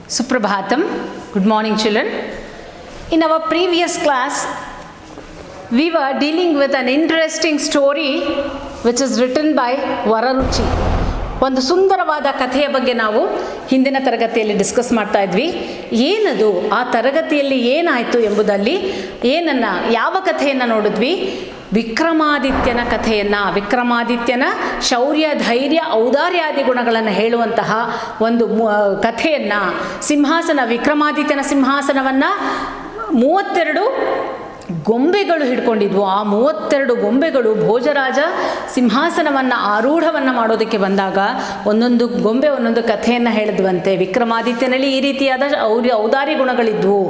Suprabhatam. Good morning, children. In our previous class, we were dealing with an interesting story which is written by Vararuchi. ಒಂದು ಸುಂದರವಾದ ಕಥೆಯ ಬಗ್ಗೆ ನಾವು ಹಿಂದಿನ ತರಗತಿಯಲ್ಲಿ ಡಿಸ್ಕಸ್ ಮಾಡ್ತಾ ಇದ್ವಿ. ಏನದು, ಆ ತರಗತಿಯಲ್ಲಿ ಏನಾಯಿತು ಎಂಬುದಲ್ಲಿ ಯಾವ ಕಥೆಯನ್ನು ನೋಡಿದ್ವಿ? ವಿಕ್ರಮಾದಿತ್ಯನ ಕಥೆಯನ್ನು, ವಿಕ್ರಮಾದಿತ್ಯನ ಶೌರ್ಯ, ಧೈರ್ಯ, ಔದಾರ್ಯಾದಿ ಗುಣಗಳನ್ನು ಹೇಳುವಂತಹ ಒಂದು ಕಥೆಯನ್ನು, ವಿಕ್ರಮಾದಿತ್ಯನ ಸಿಂಹಾಸನವನ್ನು 32 ಗೊಂಬೆಗಳು ಹಿಡ್ಕೊಂಡಿದ್ವು. ಆ 32 ಗೊಂಬೆಗಳು ಭೋಜರಾಜ ಸಿಂಹಾಸನವನ್ನು ಆರೂಢವನ್ನು ಮಾಡೋದಕ್ಕೆ ಬಂದಾಗ ಒಂದೊಂದು ಗೊಂಬೆ ಒಂದೊಂದು ಕಥೆಯನ್ನು ಹೇಳಿದ್ವಂತೆ. ವಿಕ್ರಮಾದಿತ್ಯನಲ್ಲಿ ಈ ರೀತಿಯಾದ ಔದಾರ್ಯ ಗುಣಗಳಿದ್ವು,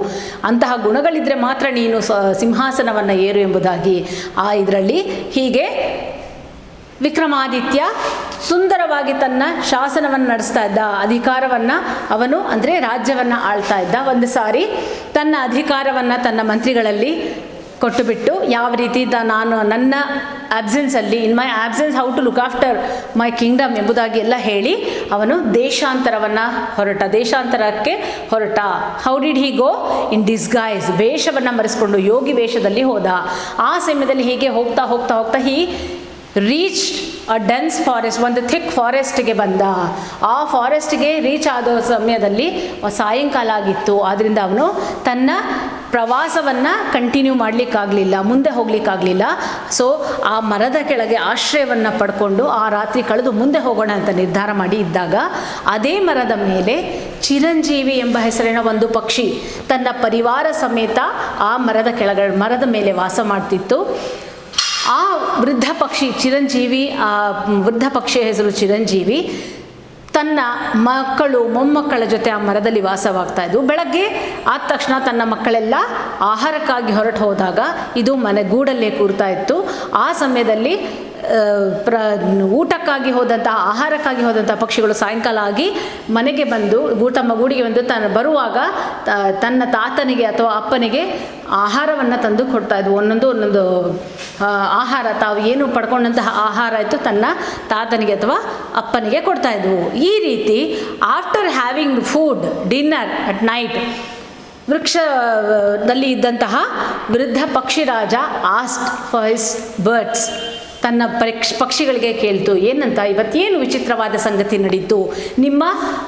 ಅಂತಹ ಗುಣಗಳಿದ್ದರೆ ಮಾತ್ರ ನೀನು ಸಿಂಹಾಸನವನ್ನು ಏರು ಎಂಬುದಾಗಿ. ಇದರಲ್ಲಿ ಹೀಗೆ ವಿಕ್ರಮಾದಿತ್ಯ ಸುಂದರವಾಗಿ ತನ್ನ ಶಾಸನವನ್ನು ನಡೆಸ್ತಾ ಇದ್ದ, ಅಧಿಕಾರವನ್ನು ಅವನು ಅಂದರೆ ರಾಜ್ಯವನ್ನು ಆಳ್ತಾ ಇದ್ದ. ಒಂದು ಸಾರಿ ತನ್ನ ಅಧಿಕಾರವನ್ನು ತನ್ನ ಮಂತ್ರಿಗಳಲ್ಲಿ ಕೊಟ್ಟುಬಿಟ್ಟು, ಯಾವ ರೀತಿ ನನ್ನ ಆಬ್ಸೆನ್ಸಲ್ಲಿ, in my absence how to look after my kingdom ಎಂಬುದಾಗಿ ಎಲ್ಲ ಹೇಳಿ ಅವನು ದೇಶಾಂತರಕ್ಕೆ ಹೊರಟ. How did he go? In disguise, ವೇಷವನ್ನು ಮರೆಸ್ಕೊಂಡು ಯೋಗಿ ವೇಷದಲ್ಲಿ ಹೋದ. ಆ ಸಮಯದಲ್ಲಿ ಹೀಗೆ ಹೋಗ್ತಾ ಹೋಗ್ತಾ ಹೋಗ್ತಾ ಹೀ ರೀಚ್ಡ್ ಅ ಡೆನ್ಸ್ ಫಾರೆಸ್ಟ್, ಒಂದು ಥಿಕ್ ಫಾರೆಸ್ಟ್ಗೆ ಬಂದ. ಆ ಫಾರೆಸ್ಟ್ಗೆ ರೀಚ್ ಆದ ಸಮಯದಲ್ಲಿ ಸಾಯಂಕಾಲ ಆಗಿತ್ತು. ಆದ್ದರಿಂದ ಅವನು ತನ್ನ ಪ್ರವಾಸವನ್ನು ಕಂಟಿನ್ಯೂ ಮಾಡಲಿಕ್ಕಾಗಲಿಲ್ಲ, ಮುಂದೆ ಹೋಗಲಿಕ್ಕಾಗಲಿಲ್ಲ. ಸೊ ಆ ಮರದ ಕೆಳಗೆ ಆಶ್ರಯವನ್ನು ಪಡ್ಕೊಂಡು ಆ ರಾತ್ರಿ ಕಳೆದು ಮುಂದೆ ಹೋಗೋಣ ಅಂತ ನಿರ್ಧಾರ ಮಾಡಿ ಇದ್ದಾಗ, ಅದೇ ಮರದ ಮೇಲೆ ಚಿರಂಜೀವಿ ಎಂಬ ಹೆಸರಿನ ಒಂದು ಪಕ್ಷಿ ತನ್ನ ಪರಿವಾರ ಸಮೇತ ಆ ಮರದ ಮೇಲೆ ವಾಸ ಮಾಡ್ತಿತ್ತು. ಆ ವೃದ್ಧ ಪಕ್ಷಿ ಚಿರಂಜೀವಿ, ಆ ವೃದ್ಧ ಪಕ್ಷಿಯ ಹೆಸರು ಚಿರಂಜೀವಿ, ತನ್ನ ಮಕ್ಕಳು ಮೊಮ್ಮಕ್ಕಳ ಜೊತೆ ಆ ಮರದಲ್ಲಿ ವಾಸವಾಗ್ತಾ ಇದ್ವು. ಬೆಳಗ್ಗೆ ಆದ ತಕ್ಷಣ ತನ್ನ ಮಕ್ಕಳೆಲ್ಲ ಆಹಾರಕ್ಕಾಗಿ ಹೊರಟು ಹೋದಾಗ ಇದು ಗೂಡಲ್ಲೇ ಕೂರ್ತಾ ಇತ್ತು. ಆ ಸಮಯದಲ್ಲಿ ಆಹಾರಕ್ಕಾಗಿ ಹೋದಂಥ ಪಕ್ಷಿಗಳು ಸಾಯಂಕಾಲ ಆಗಿ ಮನೆಗೆ ಬಂದು ತಮ್ಮ ಗೂಡಿಗೆ ಬಂದು ಬರುವಾಗ ತನ್ನ ತಾತನಿಗೆ ಅಥವಾ ಅಪ್ಪನಿಗೆ ಆಹಾರವನ್ನು ತಂದು ಕೊಡ್ತಾ ಇದ್ವು. ಒಂದೊಂದು ಆಹಾರ, ತಾವು ಏನು ಪಡ್ಕೊಂಡಂತಹ ಆಹಾರ ಇತ್ತು ತನ್ನ ತಾತನಿಗೆ ಅಥವಾ ಅಪ್ಪನಿಗೆ ಕೊಡ್ತಾ ಇದ್ವು. ಈ ರೀತಿ after having food dinner at night, ವೃಕ್ಷದಲ್ಲಿ ಇದ್ದಂತಹ ವೃದ್ಧ ಪಕ್ಷಿರಾಜ ಆಸ್ಕ್ಡ್ ಫಾರ್ ಹಿಸ್ ಬರ್ಡ್ಸ್, ತನ್ನ ಪಕ್ಷಿಗಳಿಗೆ ಕೇಳ್ತು, ಏನಂತ ಇವತ್ತೇನು ವಿಚಿತ್ರವಾದ ಸಂಗತಿ ನಡೀತು? ನಿಮ್ಮ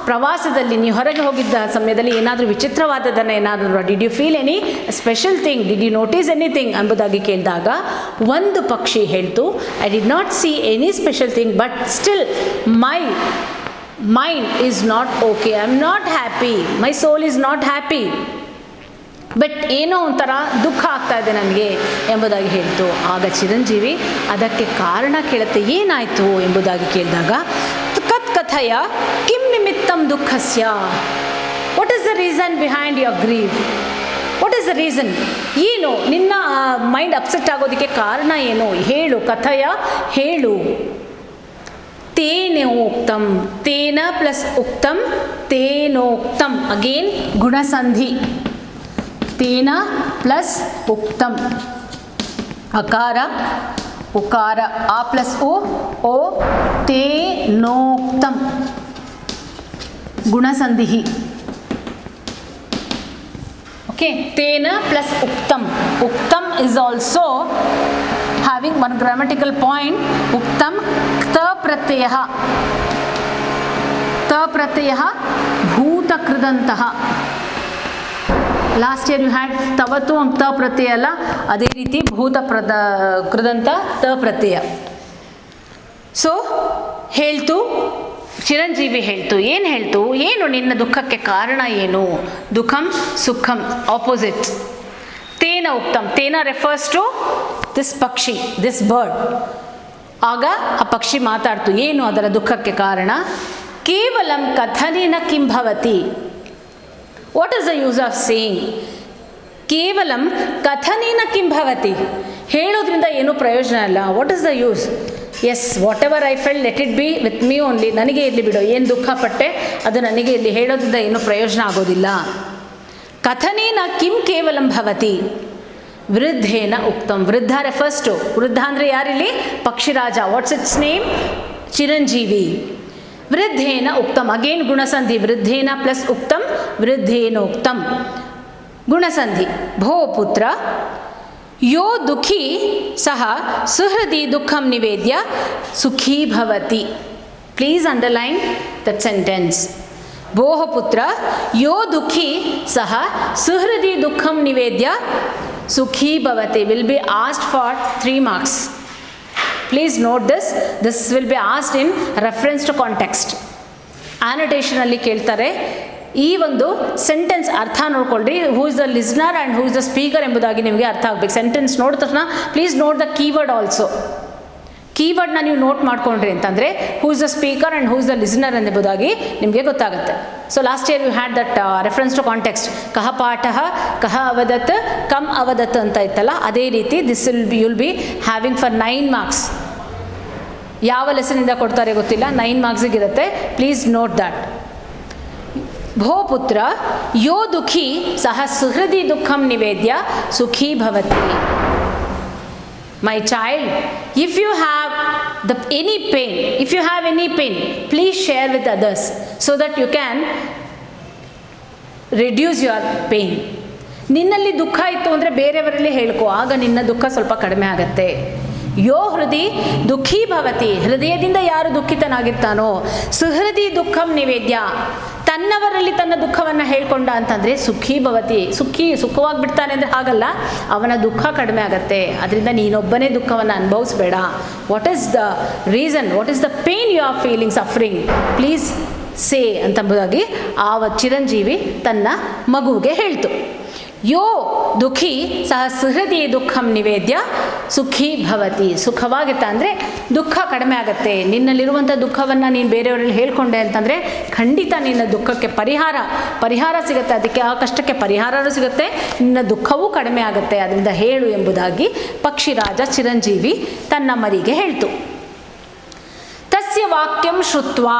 ಪ್ರವಾಸದಲ್ಲಿ ನೀವು ಹೊರಗೆ ಹೋಗಿದ್ದ ಸಮಯದಲ್ಲಿ ಏನಾದರೂ ವಿಚಿತ್ರವಾದದನ್ನು ಏನಾದರೂ did you feel any special thing, did you notice anything ಎಂಬುದಾಗಿ ಕೇಳಿದಾಗ ಒಂದು ಪಕ್ಷಿ ಹೇಳ್ತು, I did not see any special thing, but still my mind is not okay, I am not happy, my soul is not happy, but ಏನೋ ಒಂಥರ ದುಃಖ ಆಗ್ತಾ ಇದೆ ನನಗೆ ಎಂಬುದಾಗಿ ಹೇಳ್ತು. ಆಗ ಚಿರಂಜೀವಿ ಅದಕ್ಕೆ ಕಾರಣ ಕೇಳುತ್ತೆ, ಏನಾಯಿತು ಎಂಬುದಾಗಿ ಕೇಳಿದಾಗ, ಕಥಯ ಕಿಂ ನಿಮಿತ್ತಂ ದುಃಖಸ್ಯ, what is the reason behind your grieve, what is the reason, ಏನು ನಿನ್ನ ಮೈಂಡ್ ಅಪ್ಸೆಟ್ ಆಗೋದಕ್ಕೆ ಕಾರಣ ಏನು ಹೇಳು, ಕಥಯ ಹೇಳು. ತೇನೋಕ್ತಂ, ತೇನ ಪ್ಲಸ್ ಉಕ್ತಂ, ತೇನೋಕ್ತಂ, ಅಗೇನ್ ಗುಣಸಂಧಿ, ತೇನ ಪ್ಲಸ್ ಉಕ್ತಂ, ಅಕಾರ ಉಕಾರ, ಆ ಪ್ಲಸ್ ಓ ತೇನೋಕ್ತಂ, ಗುಣಸಂಧಿ. ಓಕೆ, ತೇನ ಪ್ಲಸ್ ಉಕ್ತಂ. ಉಕ್ತಂ is also having one grammatical point. ಉಕ್ತಂ ಕ್ತ ಪ್ರತ್ಯಯ, ತ ಪ್ರತ್ಯಯ ಭೂತಕೃದಂತಹ. ಲಾಸ್ಟ್ ಇಯರ್ ಯು ಹ್ಯಾಡ್ ತವತು ತ ಪ್ರತ್ಯಯ ಅಲ್ಲ, ಅದೇ ರೀತಿ ಕೃದಂತ ತ ಪ್ರತ್ಯಯ. ಸೊ ಹೇಳ್ತು, ಚಿರಂಜೀವಿ ಹೇಳ್ತು, ಏನು ಹೇಳ್ತು, ಏನು ನಿನ್ನ ದುಃಖಕ್ಕೆ ಕಾರಣ ಏನು? ದುಃಖಂ ಸುಖಂ, ಆಪೋಸಿಟ್. ತೇನ ಉಕ್ತಂ, ತೇನ ರೆಫರ್ಸ್ ಟು ದಿಸ್ ಪಕ್ಷಿ, ದಿಸ್ ಬರ್ಡ್. ಆಗ ಆ ಪಕ್ಷಿ ಮಾತಾಡ್ತು, ಏನು ಅದರ ದುಃಖಕ್ಕೆ ಕಾರಣ? ಕೇವಲಂ ಕಥನೇನ ಕಿಂ ಭವತಿ, what is the use of saying? ಕೇವಲಂ ಕಥನೇನ ಕಿಂ ಭವತಿ, ಹೇಳೋದ್ರಿಂದ ಏನೂ ಪ್ರಯೋಜನ ಇಲ್ಲ. What is the use? Yes, whatever I feel let it be with me only, ನನಗೆ ಇರಲಿ ಬಿಡು, ಏನು ದುಃಖಪಟ್ಟೆ ಅದು ನನಗೆ ಇರಲಿ, ಹೇಳೋದ್ರಿಂದ ಏನೂ ಪ್ರಯೋಜನ ಆಗೋದಿಲ್ಲ. ಕಥನೇನ ಕಿಂ ಕೇವಲಂ ಭವತಿ, ವೃದ್ಧೇನ ಉಕ್ತಂ. ವೃದ್ಧ ರೆಫರ್ಸ್ ಟು, ವೃದ್ಧ ಅಂದರೆ ಯಾರಿಲ್ಲಿ? ಪಕ್ಷಿರಾಜ. What's its name? ಚಿರಂಜೀವಿ. ವೃದ್ಧೇನ ಉಕ್ತಂ. ಅಗೇನ್ ಗುಣಸಂಧಿ, ವೃದ್ಧೇನ ಪ್ಲಸ್ ಉಕ್ತಂ, ವೃದ್ಧೇನೋಕ್ತಂ. ಗುಣಸಂಧಿ. ಭೋ ಪುತ್ರ ಯೋ ದುಃಖಿ ಸಹ ಸುಹೃದಿ ದುಃಖಂ ನಿವೇದ್ಯ ಸುಖೀ ಭವತಿ. Please underline that sentence. ಭೋಃ ಪುತ್ರ ಯೋ ದುಃಖಿ ಸಹ ಸುಹೃದಿ ದುಃಖಂ ನಿವೇದ್ಯ ಸುಖೀ ಭವತಿ will be asked for 3 marks. Please note this. This will be asked in reference to context. ಆನೋಟೇಷನಲ್ಲಿ ಕೇಳ್ತಾರೆ. ಈ ಒಂದು ಸೆಂಟೆನ್ಸ್ ಅರ್ಥ ನೋಡ್ಕೊಳ್ರಿ. Who is the listener and who is the speaker ಎಂಬುದಾಗಿ ನಿಮಗೆ ಅರ್ಥ ಆಗಬೇಕು. ಸೆಂಟೆನ್ಸ್ ನೋಡಿದ ತಕ್ಷಣ please note the keyword also. ಕೀವರ್ಡ್ನ ನೀವು ನೋಟ್ ಮಾಡ್ಕೊಂಡ್ರಿ ಅಂತಂದರೆ who is the speaker and who is the listener ಎಂಬುದಾಗಿ ನಿಮಗೆ ಗೊತ್ತಾಗುತ್ತೆ. So last year you had that reference to context. ಕಹ ಪಾಠಃ ಕಹ ಅವದತ್ ಕಮ್ ಅವದತ್ ಅಂತ ಇತ್ತಲ್ಲ, ಅದೇ ರೀತಿ this will be having for 9 marks. ಯಾವ ಲೆಸನಿಂದ ಕೊಡ್ತಾರೆ ಗೊತ್ತಿಲ್ಲ, 9 marksiಗೆ ಇರುತ್ತೆ. Please note that. ಭೋ ಪುತ್ರ ಯೋ ದುಃಖಿ ಸಹ ಸುಹೃದಿ ದುಃಖಂ ನಿವೇದ್ಯ ಸುಖೀ ಭವತಿ. My child, if you have any pain, please share with others so that you can reduce your pain. ನಿನ್ನಲ್ಲಿ ದುಃಖ ಇತ್ತು ಅಂದರೆ ಬೇರೆಯವರಲ್ಲಿ ಹೇಳ್ಕೊ, ಆಗ ನಿನ್ನ ದುಃಖ ಸ್ವಲ್ಪ ಕಡಿಮೆ ಆಗುತ್ತೆ. ಯೋ ಹೃದಯ ದುಃಖೀ ಭವತಿ, ಹೃದಯದಿಂದ ಯಾರು ದುಃಖಿತನಾಗಿರ್ತಾನೋ, ಸುಹೃದಿ ದುಃಖಂ ನಿವೇದ್ಯ, ತನ್ನವರಲ್ಲಿ ತನ್ನ ದುಃಖವನ್ನು ಹೇಳ್ಕೊಂಡ ಅಂತಂದರೆ ಸುಖೀ ಭವತಿ, ಸುಖವಾಗಿ ಬಿಡ್ತಾನೆ ಅಂದರೆ ಹಾಗಲ್ಲ, ಅವನ ದುಃಖ ಕಡಿಮೆ ಆಗುತ್ತೆ. ಅದರಿಂದ ನೀನೊಬ್ಬನೇ ದುಃಖವನ್ನು ಅನುಭವಿಸ್ಬೇಡ. What is the reason, what is the pain you are feeling, suffering, please say ಅಂತಂಬುದಾಗಿ ಆ ಚಿರಂಜೀವಿ ತನ್ನ ಮಗುವಿಗೆ ಹೇಳ್ತು. ಯೋ ದುಃಖಿ ಸಹ ಸುಹೃದಿ ದುಃಖಂ ನಿವೇದ್ಯ ಸುಖೀ ಭವತಿ. ಸುಖವಾಗಿತ್ತ ಅಂದರೆ ದುಃಖ ಕಡಿಮೆ ಆಗುತ್ತೆ. ನಿನ್ನಲ್ಲಿರುವಂಥ ದುಃಖವನ್ನು ನೀನು ಬೇರೆಯವರಲ್ಲಿ ಹೇಳ್ಕೊಂಡೆ ಅಂತಂದರೆ ಖಂಡಿತ ನಿನ್ನ ದುಃಖಕ್ಕೆ ಪರಿಹಾರ ಸಿಗುತ್ತೆ. ಅದಕ್ಕೆ ಆ ಕಷ್ಟಕ್ಕೆ ಪರಿಹಾರವೂ ಸಿಗುತ್ತೆ, ನಿನ್ನ ದುಃಖವೂ ಕಡಿಮೆ ಆಗುತ್ತೆ. ಅದರಿಂದ ಹೇಳು ಎಂಬುದಾಗಿ ಪಕ್ಷಿರಾಜ ಚಿರಂಜೀವಿ ತನ್ನ ಮರಿಗೆ ಹೇಳ್ತು. ತಸ್ಯ ವಾಕ್ಯಂ ಶ್ರುತ್ವಾ,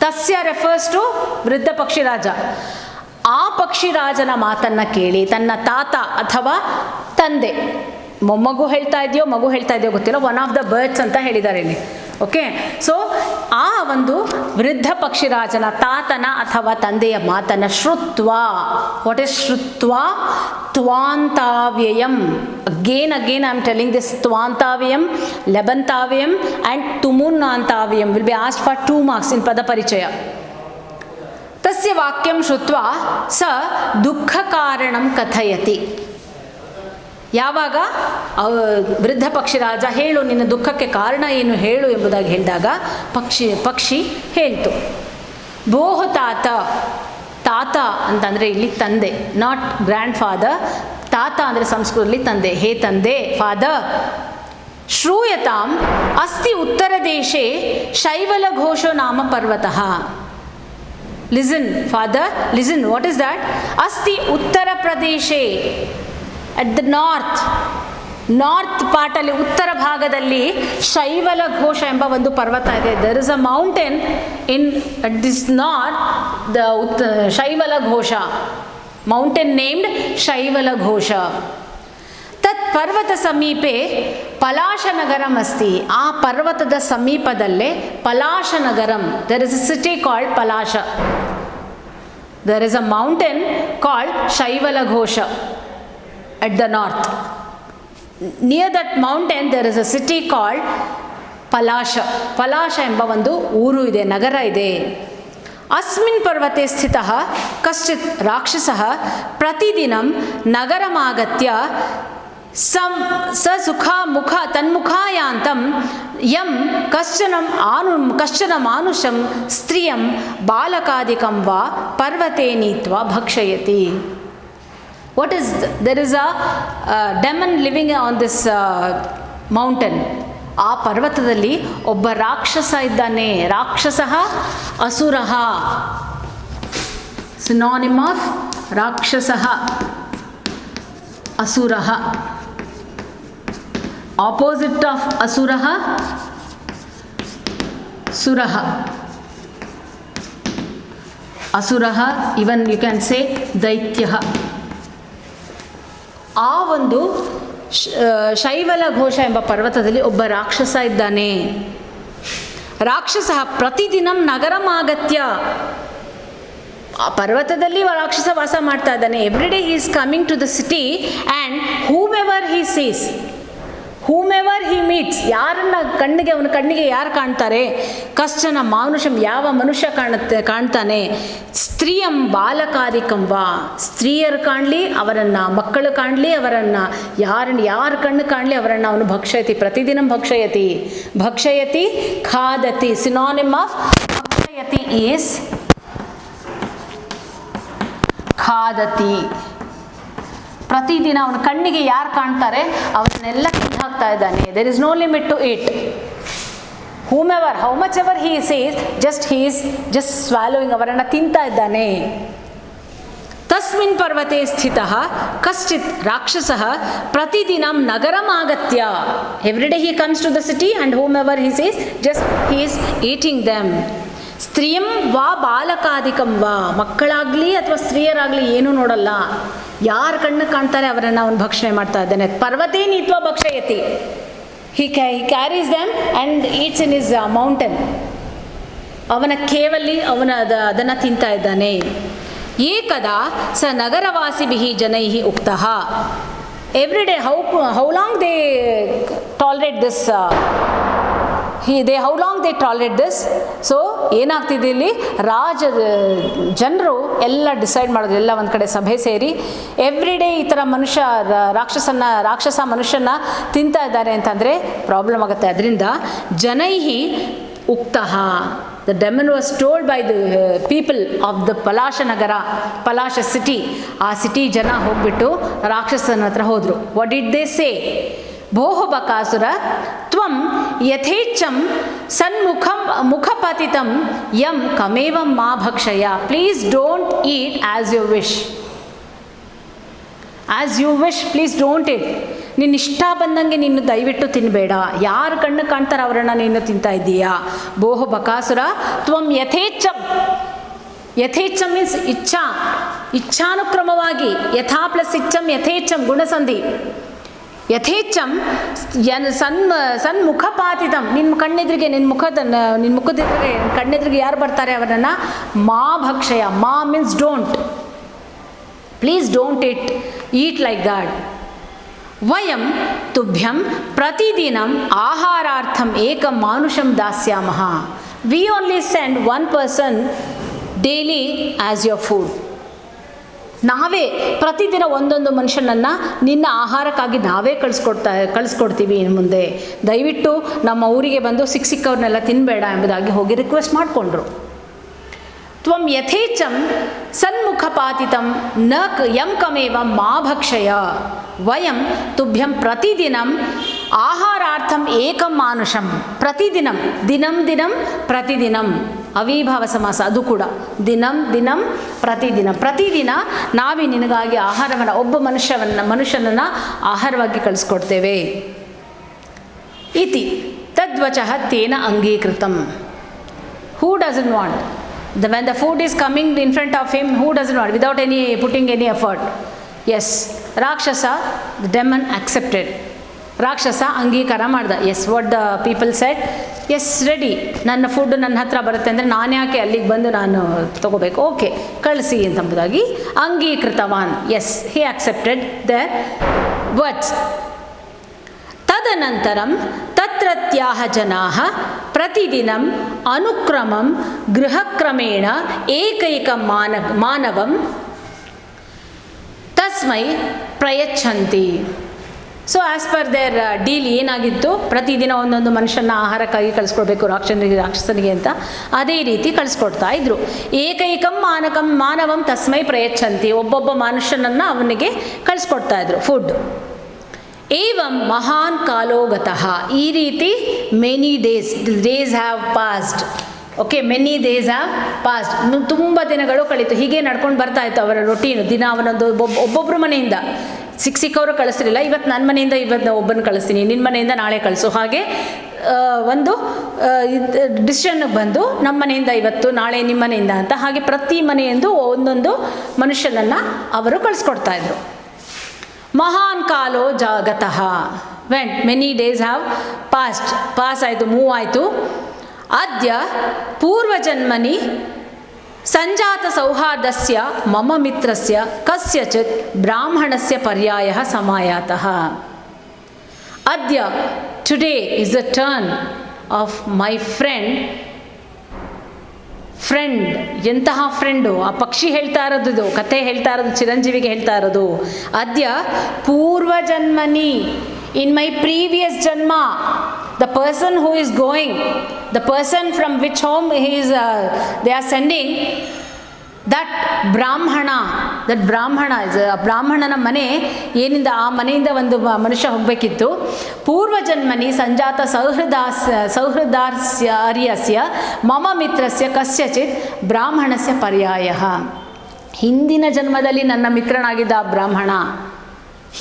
ತಸ್ಯ ರೆಫರ್ಸ್ ಟು ವೃದ್ಧ ಪಕ್ಷಿರಾಜ. ಆ ಪಕ್ಷಿರಾಜನ ಮಾತನ್ನು ಕೇಳಿ ತನ್ನ ತಾತ ಅಥವಾ ತಂದೆ, ಮೊಮ್ಮಗು ಹೇಳ್ತಾ ಇದೆಯೋ ಗೊತ್ತಿಲ್ಲ, ಒನ್ ಆಫ್ ದ ಬರ್ಡ್ಸ್ ಅಂತ ಹೇಳಿದ್ದಾರೆ ಇಲ್ಲಿ. ಓಕೆ, ಸೊ ಆ ಒಂದು ವೃದ್ಧ ಪಕ್ಷಿರಾಜನ ತಾತನ ಅಥವಾ ತಂದೆಯ ಮಾತನ್ನು ಶ್ರುತ್ವಾ. ವಾಟ್ ಈಸ್ ಶ್ರುತ್ವಾ? ತ್ವಾಂತಾವ್ಯಯಂ. Again I am telling this. ತ್ವಾಂತಾವ್ಯಯಂ, ಲೆಬಂತಾವ್ಯಯಂ ಆ್ಯಂಡ್ ತುಮುನ್ನಾಂತಾವ್ಯಯಂ will be asked for 2 marks in ಪದ ಪರಿಚಯ. ತಸ್ಯ ವಾಕ್ಯಂ ಶ್ರುತ್ವಾ ಸ ದುಃಖ ಕಾರಣಂ ಕಥಯತಿ. ಯಾವಾಗ ವೃದ್ಧ ಪಕ್ಷಿರಾಜ ಹೇಳು ನಿನ್ನ ದುಃಖಕ್ಕೆ ಕಾರಣ ಏನು ಹೇಳು ಎಂಬುದಾಗಿ ಹೇಳಿದಾಗ ಪಕ್ಷಿ ಹೇಳ್ತು. ಭೋಃ ತಾತ ಅಂತಂದರೆ ಇಲ್ಲಿ ತಂದೆ, ನಾಟ್ ಗ್ರ್ಯಾಂಡ್ ಫಾದರ್. ತಾತ ಅಂದರೆ ಸಂಸ್ಕೃತದಲ್ಲಿ ತಂದೆ. ಹೇ ತಂದೆ, ಫಾದರ್. ಶ್ರೂಯತಾಂ ಅಸ್ತಿ ಉತ್ತರ ದೇಶೆ ಶೈವಲ ಘೋಷೋ ನಾಮ ಪರ್ವತಃ. Listen, father, listen. What is that? Asti Uttara Pradeshe, at the north part ಅಲ್ಲಿ ಉತ್ತರ ಭಾಗದಲ್ಲಿ ಶೈವಲ ಘೋಷ ಎಂಬ ಒಂದು ಪರ್ವತ ಇದೆ. There is a mountain at this north, the ಶೈವಲ ಘೋಷ, mountain named ಶೈವಲ ಘೋಷ. ತತ್ ಪರ್ವತ ಸಮೀಪೆ ಪಲಾಶನಗರಂ ಅಸ್ತಿ. ಆ ಪರ್ವತದ ಸಮೀಪದಲ್ಲೇ ಪಲಾಶನಗರಂ. There is a city called Palasha. There is a mountain called Shaivalaghosha at the north. Near that mountain there is a city called ಪಲಾಶ ಎಂಬ ಒಂದು ಊರು ಇದೆ, ನಗರ ಇದೆ. ಅಸ್ಮಿನ್ ಪರ್ವತೆ ಸ್ಥಿತಃ ಕಶ್ಚಿತ್ ರಾಕ್ಷಸಃ ಪ್ರತಿದಿನಂ ನಗರಮಾಗತ್ಯ ಸುಖ ಮುಖ ತನ್ಮುಖಾಯಾಂತಂ ಯಂ ಕಶ್ಚನ ಮಾನುಷಂ ಸ್ತ್ರೀಯಂ ಬಾಲಕಾದಿಕಂ ವಾ ಪರ್ವತೆ ನೀತ್ವಾ ಭಕ್ಷಯತಿ. What is there is a demon living on this mountain. ಆ ಪರ್ವತದಲ್ಲಿ ಒಬ್ಬ ರಾಕ್ಷಸ ಇದ್ದಾನೆ. ರಾಕ್ಷಸಃ ಅಸುರಃ, ಸಿನಾನಿಮ್ ಆಫ್ ರಾಕ್ಷಸಃ ಅಸುರಃ. ಆಪೋಸಿಟ್ ಆಫ್ ಅಸುರಃ ಸುರಃ. ಅಸುರಃ, ಇವನ್ ಯು ಕ್ಯಾನ್ ಸೇ ದೈತ್ಯಃ. ಆ ಒಂದು ಶೈವಲ ಘೋಷ ಎಂಬ ಪರ್ವತದಲ್ಲಿ ಒಬ್ಬ ರಾಕ್ಷಸ ಇದ್ದಾನೆ. ರಾಕ್ಷಸ ಪ್ರತಿದಿನಂ ನಗರಮಾಗತ್ಯ, ಪರ್ವತದಲ್ಲಿ ರಾಕ್ಷಸ ವಾಸ ಮಾಡ್ತಾ ಇದ್ದಾನೆ. Every day he is coming to the city and whomever he sees, whomever he meets, ಯಾರನ್ನ ಕಣ್ಣಿಗೆ ಅವನ ಕಣ್ಣಿಗೆ ಯಾರು ಕಾಣ್ತಾರೆ, ಕಶ್ಚನ ಮಾನುಷಂ, ಯಾವ ಮನುಷ್ಯ ಕಾಣ್ತಾನೆ, ಸ್ತ್ರೀಯಂ ಬಾಲಕಾರಿಕಂ ವಾ, ಸ್ತ್ರೀಯರು ಕಾಣಲಿ ಅವರನ್ನು, ಮಕ್ಕಳು ಕಾಣಲಿ ಅವರನ್ನು, ಯಾರು ಕಣ್ಣು ಕಾಣಲಿ ಅವರನ್ನು ಅವನು ಭಕ್ಷಯತಿ, ಪ್ರತಿದಿನ ಭಕ್ಷಯತಿ. ಭಕ್ಷಯತಿ ಖಾದತಿ, ಸಿನಾನಿಮ್ ಆಫ್ ಭಕ್ಷಯತಿ ಈಸ್ ಖಾದತಿ. ಪ್ರತಿದಿನ ಅವನ ಕಣ್ಣಿಗೆ ಯಾರು ಕಾಣ್ತಾರೆ ಅವನ್ನೆಲ್ಲ ತಿಂದು ಹಾಕ್ತಾ ಇದ್ದಾನೆ. There is no limit to it. Whomever, how much ever he sees, he is just swallowing, ಅವರನ್ನು ತಿಂತಾ ಇದ್ದಾನೆ. ತಸ್ಮಿನ್ ಪರ್ವತೆ ಸ್ಥಿತಃ ಕಶ್ಚಿತ್ ರಾಕ್ಷಸಃ ಪ್ರತಿದಿನಂ ನಗರಮಾಗತ್ಯ, every day he comes to the city and whomever he sees he is eating them. ಸ್ತ್ರೀಯಂ ವಾ ಬಾಲಕಾದಿಕಂ ವಾ, ಮಕ್ಕಳಾಗಲಿ ಅಥವಾ ಸ್ತ್ರೀಯರಾಗಲಿ ಏನೂ ನೋಡಲ್ಲ, ಯಾರು ಕಣ್ಣು ಕಾಣ್ತಾರೆ ಅವರನ್ನು ಅವನು ಭಕ್ಷಣೆ ಮಾಡ್ತಾ ಇದ್ದಾನೆ. ಪರ್ವತೇ ನೀತ್ವ ಭಕ್ಷಯತಿ, he carries them and eats in his mountain, ಅವನ ಕೇವಲಿ ಅದನ್ನು ತಿಂತಾ ಇದ್ದಾನೆ. ಏಕದಾ ಸ ನಗರವಾಸಿಭಿಃ ಜನೈಃ ಉಕ್ತಃ, every day how long they tolerate this, how long they tolerate this. So ಏನಾಗ್ತಿದೆ ಇಲ್ಲಿ, ಜನರು ಎಲ್ಲ ಡಿಸೈಡ್ ಮಾಡೋದು, ಎಲ್ಲ ಒಂದು ಕಡೆ ಸಭೆ ಸೇರಿ ಎವ್ರಿ ಡೇ ಈ ಥರ ರಾಕ್ಷಸ ಮನುಷ್ಯನ ತಿಂತಾ ಇದ್ದಾರೆ ಅಂತಂದರೆ ಪ್ರಾಬ್ಲಮ್ ಆಗುತ್ತೆ. ಅದರಿಂದ ಜನೈಹಿ ಉಕ್ತಃ, the demon was told by the people of the Palasha ನಗರ, ಪಲಾಶ ಸಿಟಿ, ಆ ಸಿಟಿ ಜನ ಹೋಗ್ಬಿಟ್ಟು ರಾಕ್ಷಸನ ಹತ್ರ ಹೋದರು. What did they say? ಭೋಃ ಬಕಾಸುರ ತ್ವಂ ಯಥೇಚ್ಛಂ ಮುಖಪತಿತಂ ಯಂ ಕಮೇವಂ ಮಾ ಭಕ್ಷಯ, please don't eat as you wish, please don't eat. ನಿನ್ನ ಇಷ್ಟ ಬಂದಂಗೆ ನೀನು ದಯವಿಟ್ಟು ತಿನ್ನಬೇಡ, ಯಾರು ಕಣ್ಣು ಕಾಣ್ತಾರೆ ಅವರನ್ನು ನೀನು ತಿಂತಾ ಇದ್ದೀಯಾ. ಭೋಃ ಬಕಾಸುರ ತ್ವಂ ಯಥೇಚ್ಛಂ, ಯಥೇಚ್ಛಂ ಮೀನ್ಸ್ ಇಚ್ಛಾನುಕ್ರಮವಾಗಿ, ಯಥಾ ಪ್ಲಸ್ ಇಚ್ಛಂ ಯಥೇಚ್ಛಂ ಗುಣಸಂಧಿ. ಯಥೇಚ್ಛಂ ಸನ್ಮುಖಪಾತಿತಂ, ನಿನ್ನ ಕಣ್ಣೆದ್ರಿಗೆ, ನಿನ್ನ ಮುಖದೆದುರಿಗೆ ಕಣ್ಣೆದ್ರಿಗೆ ಯಾರು ಬರ್ತಾರೆ ಅವರನ್ನು ಮಾ ಭಕ್ಷಯ, ಮಾ means don't, please don't eat like that. ವಯಂ ತುಭ್ಯಂ ಪ್ರತಿದಿನಂ ಆಹಾರಾರ್ಥಂ ಏಕಂ ಮಾನುಷಂ ದಾಸ್ಯಾಮಃ, we only send one person daily as your food. ನಾವೇ ಪ್ರತಿದಿನ ಒಂದೊಂದು ಮನುಷ್ಯನನ್ನು ನಿನ್ನ ಆಹಾರಕ್ಕಾಗಿ ನಾವೇ ಕಳಿಸ್ಕೊಡ್ತೀವಿ ಇನ್ನು ಮುಂದೆ, ದಯವಿಟ್ಟು ನಮ್ಮ ಊರಿಗೆ ಬಂದು ಸಿಕ್ಕವ್ರನ್ನೆಲ್ಲ ತಿನ್ನಬೇಡ ಎಂಬುದಾಗಿ ಹೋಗಿ ರಿಕ್ವೆಸ್ಟ್ ಮಾಡಿಕೊಂಡ್ರು. ತ್ವಂ ಯಥೇಚ್ಛಂ ಸನ್ಮುಖಪಾತಿತಂ ನ ಯಂ ಕಮೇವ ಮಾ ಭಕ್ಷಯ, ವಯಂ ತುಭ್ಯಂ ಪ್ರತಿದಿನಂ ಆಹಾರಾರ್ಥಂ ಏಕಂ ಮಾನುಷಂ, ಪ್ರತಿದಿನಂ, ದಿನಂ ಪ್ರತಿದಿನಂ, ಅವಿಭಾವ ಸಮಾಸ ಅದು ಕೂಡ, ದಿನಂ ಪ್ರತಿದಿನ ನಾವೇ ನಿನಗಾಗಿ ಆಹಾರವನ್ನು, ಒಬ್ಬ ಮನುಷ್ಯನನ್ನು ಆಹಾರವಾಗಿ ಕಳಿಸ್ಕೊಡ್ತೇವೆ. ಇತಿ ತದ್ವಚಃ ತೇನ ಅಂಗೀಕೃತಂ. Who doesn't want? When the food is coming in front of him, who doesn't want? Without putting any effort. Yes, Rakshasa, the demon accepted. ರಾಕ್ಷಸ ಅಂಗೀಕಾರ ಮಾಡ್ದ. Yes, what the people said, yes ready, ನನ್ನ food ನನ್ನ ಹತ್ರ ಬರುತ್ತೆ ಅಂದರೆ ನಾನು ಯಾಕೆ ಅಲ್ಲಿಗೆ ಬಂದು ನಾನು ತಗೋಬೇಕು, ಓಕೆ ಕಳಿಸಿ ಅಂತಂಬುದಾಗಿ ಅಂಗೀಕೃತವಾನ್. Yes, he accepted their words. ತದನಂತರಂ ತತ್ರತ್ಯಾಹ ಜನಾಃ ಪ್ರತಿದಿನಂ ಅನುಕ್ರಮಂ ಗೃಹಕ್ರಮೇಣ ಏಕೈಕ ಮಾನವಂ ತಸ್ಮೈ ಪ್ರಯಚ್ಛಂತಿ. So as per their deal ಏನಾಗಿತ್ತು, ಪ್ರತಿದಿನ ಒಂದೊಂದು ಮನುಷ್ಯನ ಆಹಾರಕ್ಕಾಗಿ ಕಳಿಸ್ಕೊಡ್ಬೇಕು ರಾಕ್ಷಸನಿಗೆ ಅಂತ, ಅದೇ ರೀತಿ ಕಳಿಸ್ಕೊಡ್ತಾ ಇದ್ರು. ಏಕೈಕಂ ಮಾನವಂ ತಸ್ಮೈ ಪ್ರಯಚ್ಛಂತಿ, ಒಬ್ಬೊಬ್ಬ ಮನುಷ್ಯನನ್ನು ಅವನಿಗೆ ಕಳಿಸ್ಕೊಡ್ತಾ ಇದ್ರು ಫುಡ್. ಏವಂ ಮಹಾನ್ ಕಾಲೋಗತಃ, ಈ ರೀತಿ many days have passed. Okay, many days have passed, ತುಂಬ ದಿನಗಳು ಕಳೀತು. ಹೀಗೆ ನಡ್ಕೊಂಡು ಬರ್ತಾ ಇತ್ತು ಅವರ ರೊಟೀನು. ದಿನ ಅವನೊಂದು ಒಬ್ಬೊಬ್ಬರು ಮನೆಯಿಂದ ಸಿಕ್ಕವರು ಕಳಿಸ್ತಿರಲಿಲ್ಲ. ಇವತ್ತು ನನ್ನ ಮನೆಯಿಂದ ಒಬ್ಬನ ಕಳಿಸ್ತೀನಿ, ನಿನ್ನ ಮನೆಯಿಂದ ನಾಳೆ ಕಳಿಸು, ಹಾಗೆ ಒಂದು ಡಿಸಿಷನ್ಗೆ ಬಂದು ನಮ್ಮ ಮನೆಯಿಂದ ಇವತ್ತು, ನಾಳೆ ನಿಮ್ಮ ಮನೆಯಿಂದ ಅಂತ, ಹಾಗೆ ಪ್ರತಿ ಮನೆಯಿಂದ ಒಂದೊಂದು ಮನುಷ್ಯನನ್ನು ಅವರು ಕಳಿಸ್ಕೊಡ್ತಾ ಇದ್ರು. ಮಹಾನ್ ಕಾಲೋ ಜಾಗತಃ went, many days have pass ಆಯಿತು, ಮೂವ್ ಆಯಿತು. ಅದ್ಯ ಪೂರ್ವಜನ್ಮನಿ ಸಂಜಾತ ಸೌಹಾರ್ದಸ್ಯ ಮಮ ಮಿತ್ರಸ್ಯ ಕಸ್ಯಚಿತ್ ಬ್ರಾಹ್ಮಣಸ್ಯ ಪರ್ಯಾಯಃ ಸಮಾಯಾತಃ. ಅದ್ಯ today is the turn of my friend. ಎಂತಹ ಫ್ರೆಂಡು? ಆ ಪಕ್ಷಿ ಹೇಳ್ತಾ ಇರೋದು, ಕಥೆ ಹೇಳ್ತಾ ಇರೋದು, ಚಿರಂಜೀವಿಗೆ ಹೇಳ್ತಾ ಇರೋದು. ಅದ್ಯ ಪೂರ್ವಜನ್ಮನಿ, ಇನ್ ಮೈ ಪ್ರೀವಿಯಸ್ ಜನ್ಮ, the person who is going, the person from which home they are sending, that brahmana is a ಬ್ರಾಹ್ಮಣನ ಮನೆ ಏನಿಂದ ಆ ಮನೆಯಿಂದ ಒಂದು ಮನುಷ್ಯ ಹೋಗಬೇಕಿತ್ತು. ಪೂರ್ವಜನ್ಮನಿ ಸಂಜಾತ ಸೌಹೃದಾಸ್ಯ ಆರ್ಯಸ್ಯ ಮಮ ಮಿತ್ರಸ್ಯ ಕಸ್ಯಚಿತ್ ಬ್ರಾಹ್ಮಣಸ್ಯ ಪರ್ಯಾಯಃ. ಹಿಂದಿನ ಜನ್ಮದಲ್ಲಿ ನನ್ನ ಮಿತ್ರನಾಗಿದ್ದ ಆ ಬ್ರಾಹ್ಮಣ,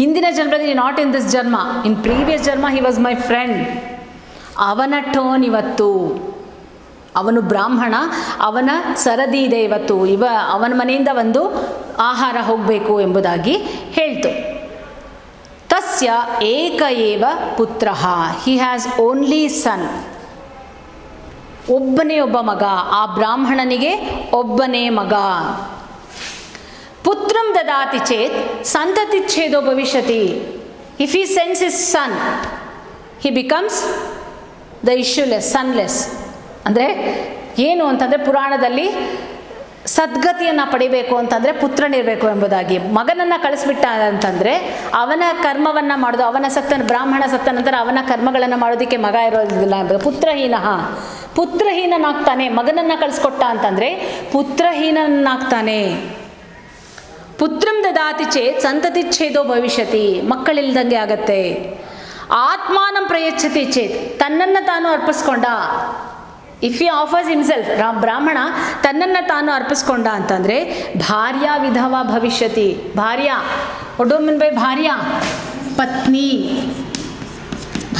ಹಿಂದಿನ ಜನ್ಮದಲ್ಲಿ, ನಾಟ್ ಇನ್ ದಿಸ್ ಜನ್ಮ, ಇನ್ ಪ್ರೀವಿಯಸ್ ಜನ್ಮ ಹಿ ವಾಸ್ ಮೈ ಫ್ರೆಂಡ್. ಅವನ ಟರ್ನ್ ಇವತ್ತು, ಅವನು ಬ್ರಾಹ್ಮಣ, ಅವನ ಸರದಿ ಇದೆ ಇವತ್ತು, ಅವನ ಮನೆಯಿಂದ ಒಂದು ಆಹಾರ ಹೋಗಬೇಕು ಎಂಬುದಾಗಿ ಹೇಳ್ತು. ತಸ್ಯ ಏಕ ಏವ ಪುತ್ರಃ, ಹಿ ಹ್ಯಾಸ್ ಓನ್ಲಿ ಸನ್, ಒಬ್ಬನೇ ಒಬ್ಬ ಮಗ, ಆ ಬ್ರಾಹ್ಮಣನಿಗೆ ಒಬ್ಬನೇ ಮಗ. ಪುತ್ರಂ ದದಾತಿ ಚೇತ್ ಸಂತತಿಚ್ಛೇದೋ ಭವಿಷ್ಯತಿ. If he sends his son, he becomes the issueless, sonless. ಅಂದರೆ ಏನು ಅಂತಂದರೆ, ಪುರಾಣದಲ್ಲಿ ಸದ್ಗತಿಯನ್ನು ಪಡಿಬೇಕು ಅಂತಂದರೆ ಪುತ್ರನಿರಬೇಕು ಎಂಬುದಾಗಿ. ಮಗನನ್ನು ಕಳಿಸ್ಬಿಟ್ಟ ಅಂತಂದರೆ ಅವನ ಕರ್ಮವನ್ನು ಮಾಡೋದು, ಅವನ ಬ್ರಾಹ್ಮಣ ಸತ್ತ ನಂತರ ಅವನ ಕರ್ಮಗಳನ್ನು ಮಾಡೋದಕ್ಕೆ ಮಗ ಇರೋದಿಲ್ಲ ಎಂಬುದು. ಪುತ್ರಹೀನನಾಗ್ತಾನೆ. ಮಗನನ್ನು ಕಳಿಸ್ಕೊಟ್ಟ ಅಂತಂದರೆ ಪುತ್ರಹೀನನಾಗ್ತಾನೆ. ಪುತ್ರಂ ದದಾತಿ ಚೇತ್ ಸಂತತಿಚ್ಛೇದೋ ಭವಿಷ್ಯತಿ, ಮಕ್ಕಳಿಲ್ದಂಗೆ ಆಗತ್ತೆ. ಆತ್ಮಾನಂ ಪ್ರಯಚ್ಛತಿ ಚೇತ್, ತನ್ನನ್ನು ತಾನು ಅರ್ಪಿಸ್ಕೊಂಡ. ಇಫ್ ಹಿ ಆಫರ್ಸ್ ಹಿಮ್ಸೆಲ್ಫ್, ಬ್ರಾಹ್ಮಣ ತನ್ನನ್ನು ತಾನು ಅರ್ಪಿಸ್ಕೊಂಡ ಅಂತಂದರೆ ಭಾರ್ಯ ವಿಧವ ಭವಿಷ್ಯತಿ. ಭಾರ್ಯ, ಒಡೋಮನ್ ಬೈ ಭಾರ್ಯ, ಪತ್ನಿ.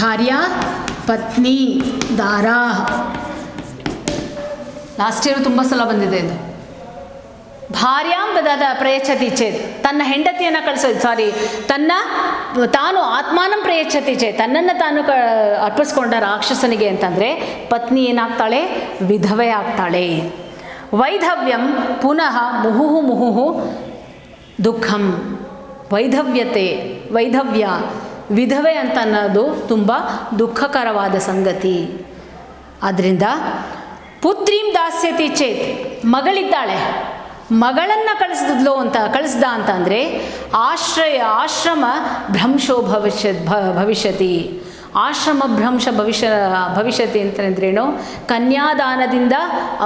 ಭಾರ್ಯ, ಪತ್ನಿ, ದಾರಾ. ಲಾಸ್ಟ್ ಇಯರ್ ತುಂಬ ಸಲ ಬಂದಿದೆ ಇದು. ಭಾರ್ಯಾಂ ದದಾದ ಪ್ರಯಚ್ಛತಿ ಚೇತ್, ತನ್ನ ಹೆಂಡತಿಯನ್ನು ತಾನು ಆತ್ಮಾನಂ ಪ್ರಯಚ್ಛತಿ ಚೇತ್, ತನ್ನನ್ನು ತಾನು ಅರ್ಪಿಸ್ಕೊಂಡ ರಾಕ್ಷಸನಿಗೆ ಅಂತಂದರೆ ಪತ್ನಿ ಏನಾಗ್ತಾಳೆ? ವಿಧವೆ ಆಗ್ತಾಳೆ. ವೈಧವ್ಯಂ ಪುನಃ ಮುಹುಹು ದುಃಖಂ. ವೈಧವ್ಯ ವಿಧವೆ ಅಂತ ಅನ್ನೋದು ತುಂಬ ದುಃಖಕರವಾದ ಸಂಗತಿ. ಆದ್ದರಿಂದ ಪುತ್ರೀಂ ದಾಸ್ಯತಿ ಚೇತ್, ಮಗಳಿದ್ದಾಳೆ, ಮಗಳನ್ನು ಕಳಿಸ್ದ ಅಂತಂದರೆ ಆಶ್ರಮ ಭ್ರಂಶೋ ಭವಿಷ್ಯತಿ. ಆಶ್ರಮ ಭ್ರಂಶ ಭವಿಷ್ಯತಿ ಅಂತಂದ್ರೇನು? ಕನ್ಯಾದಾನದಿಂದ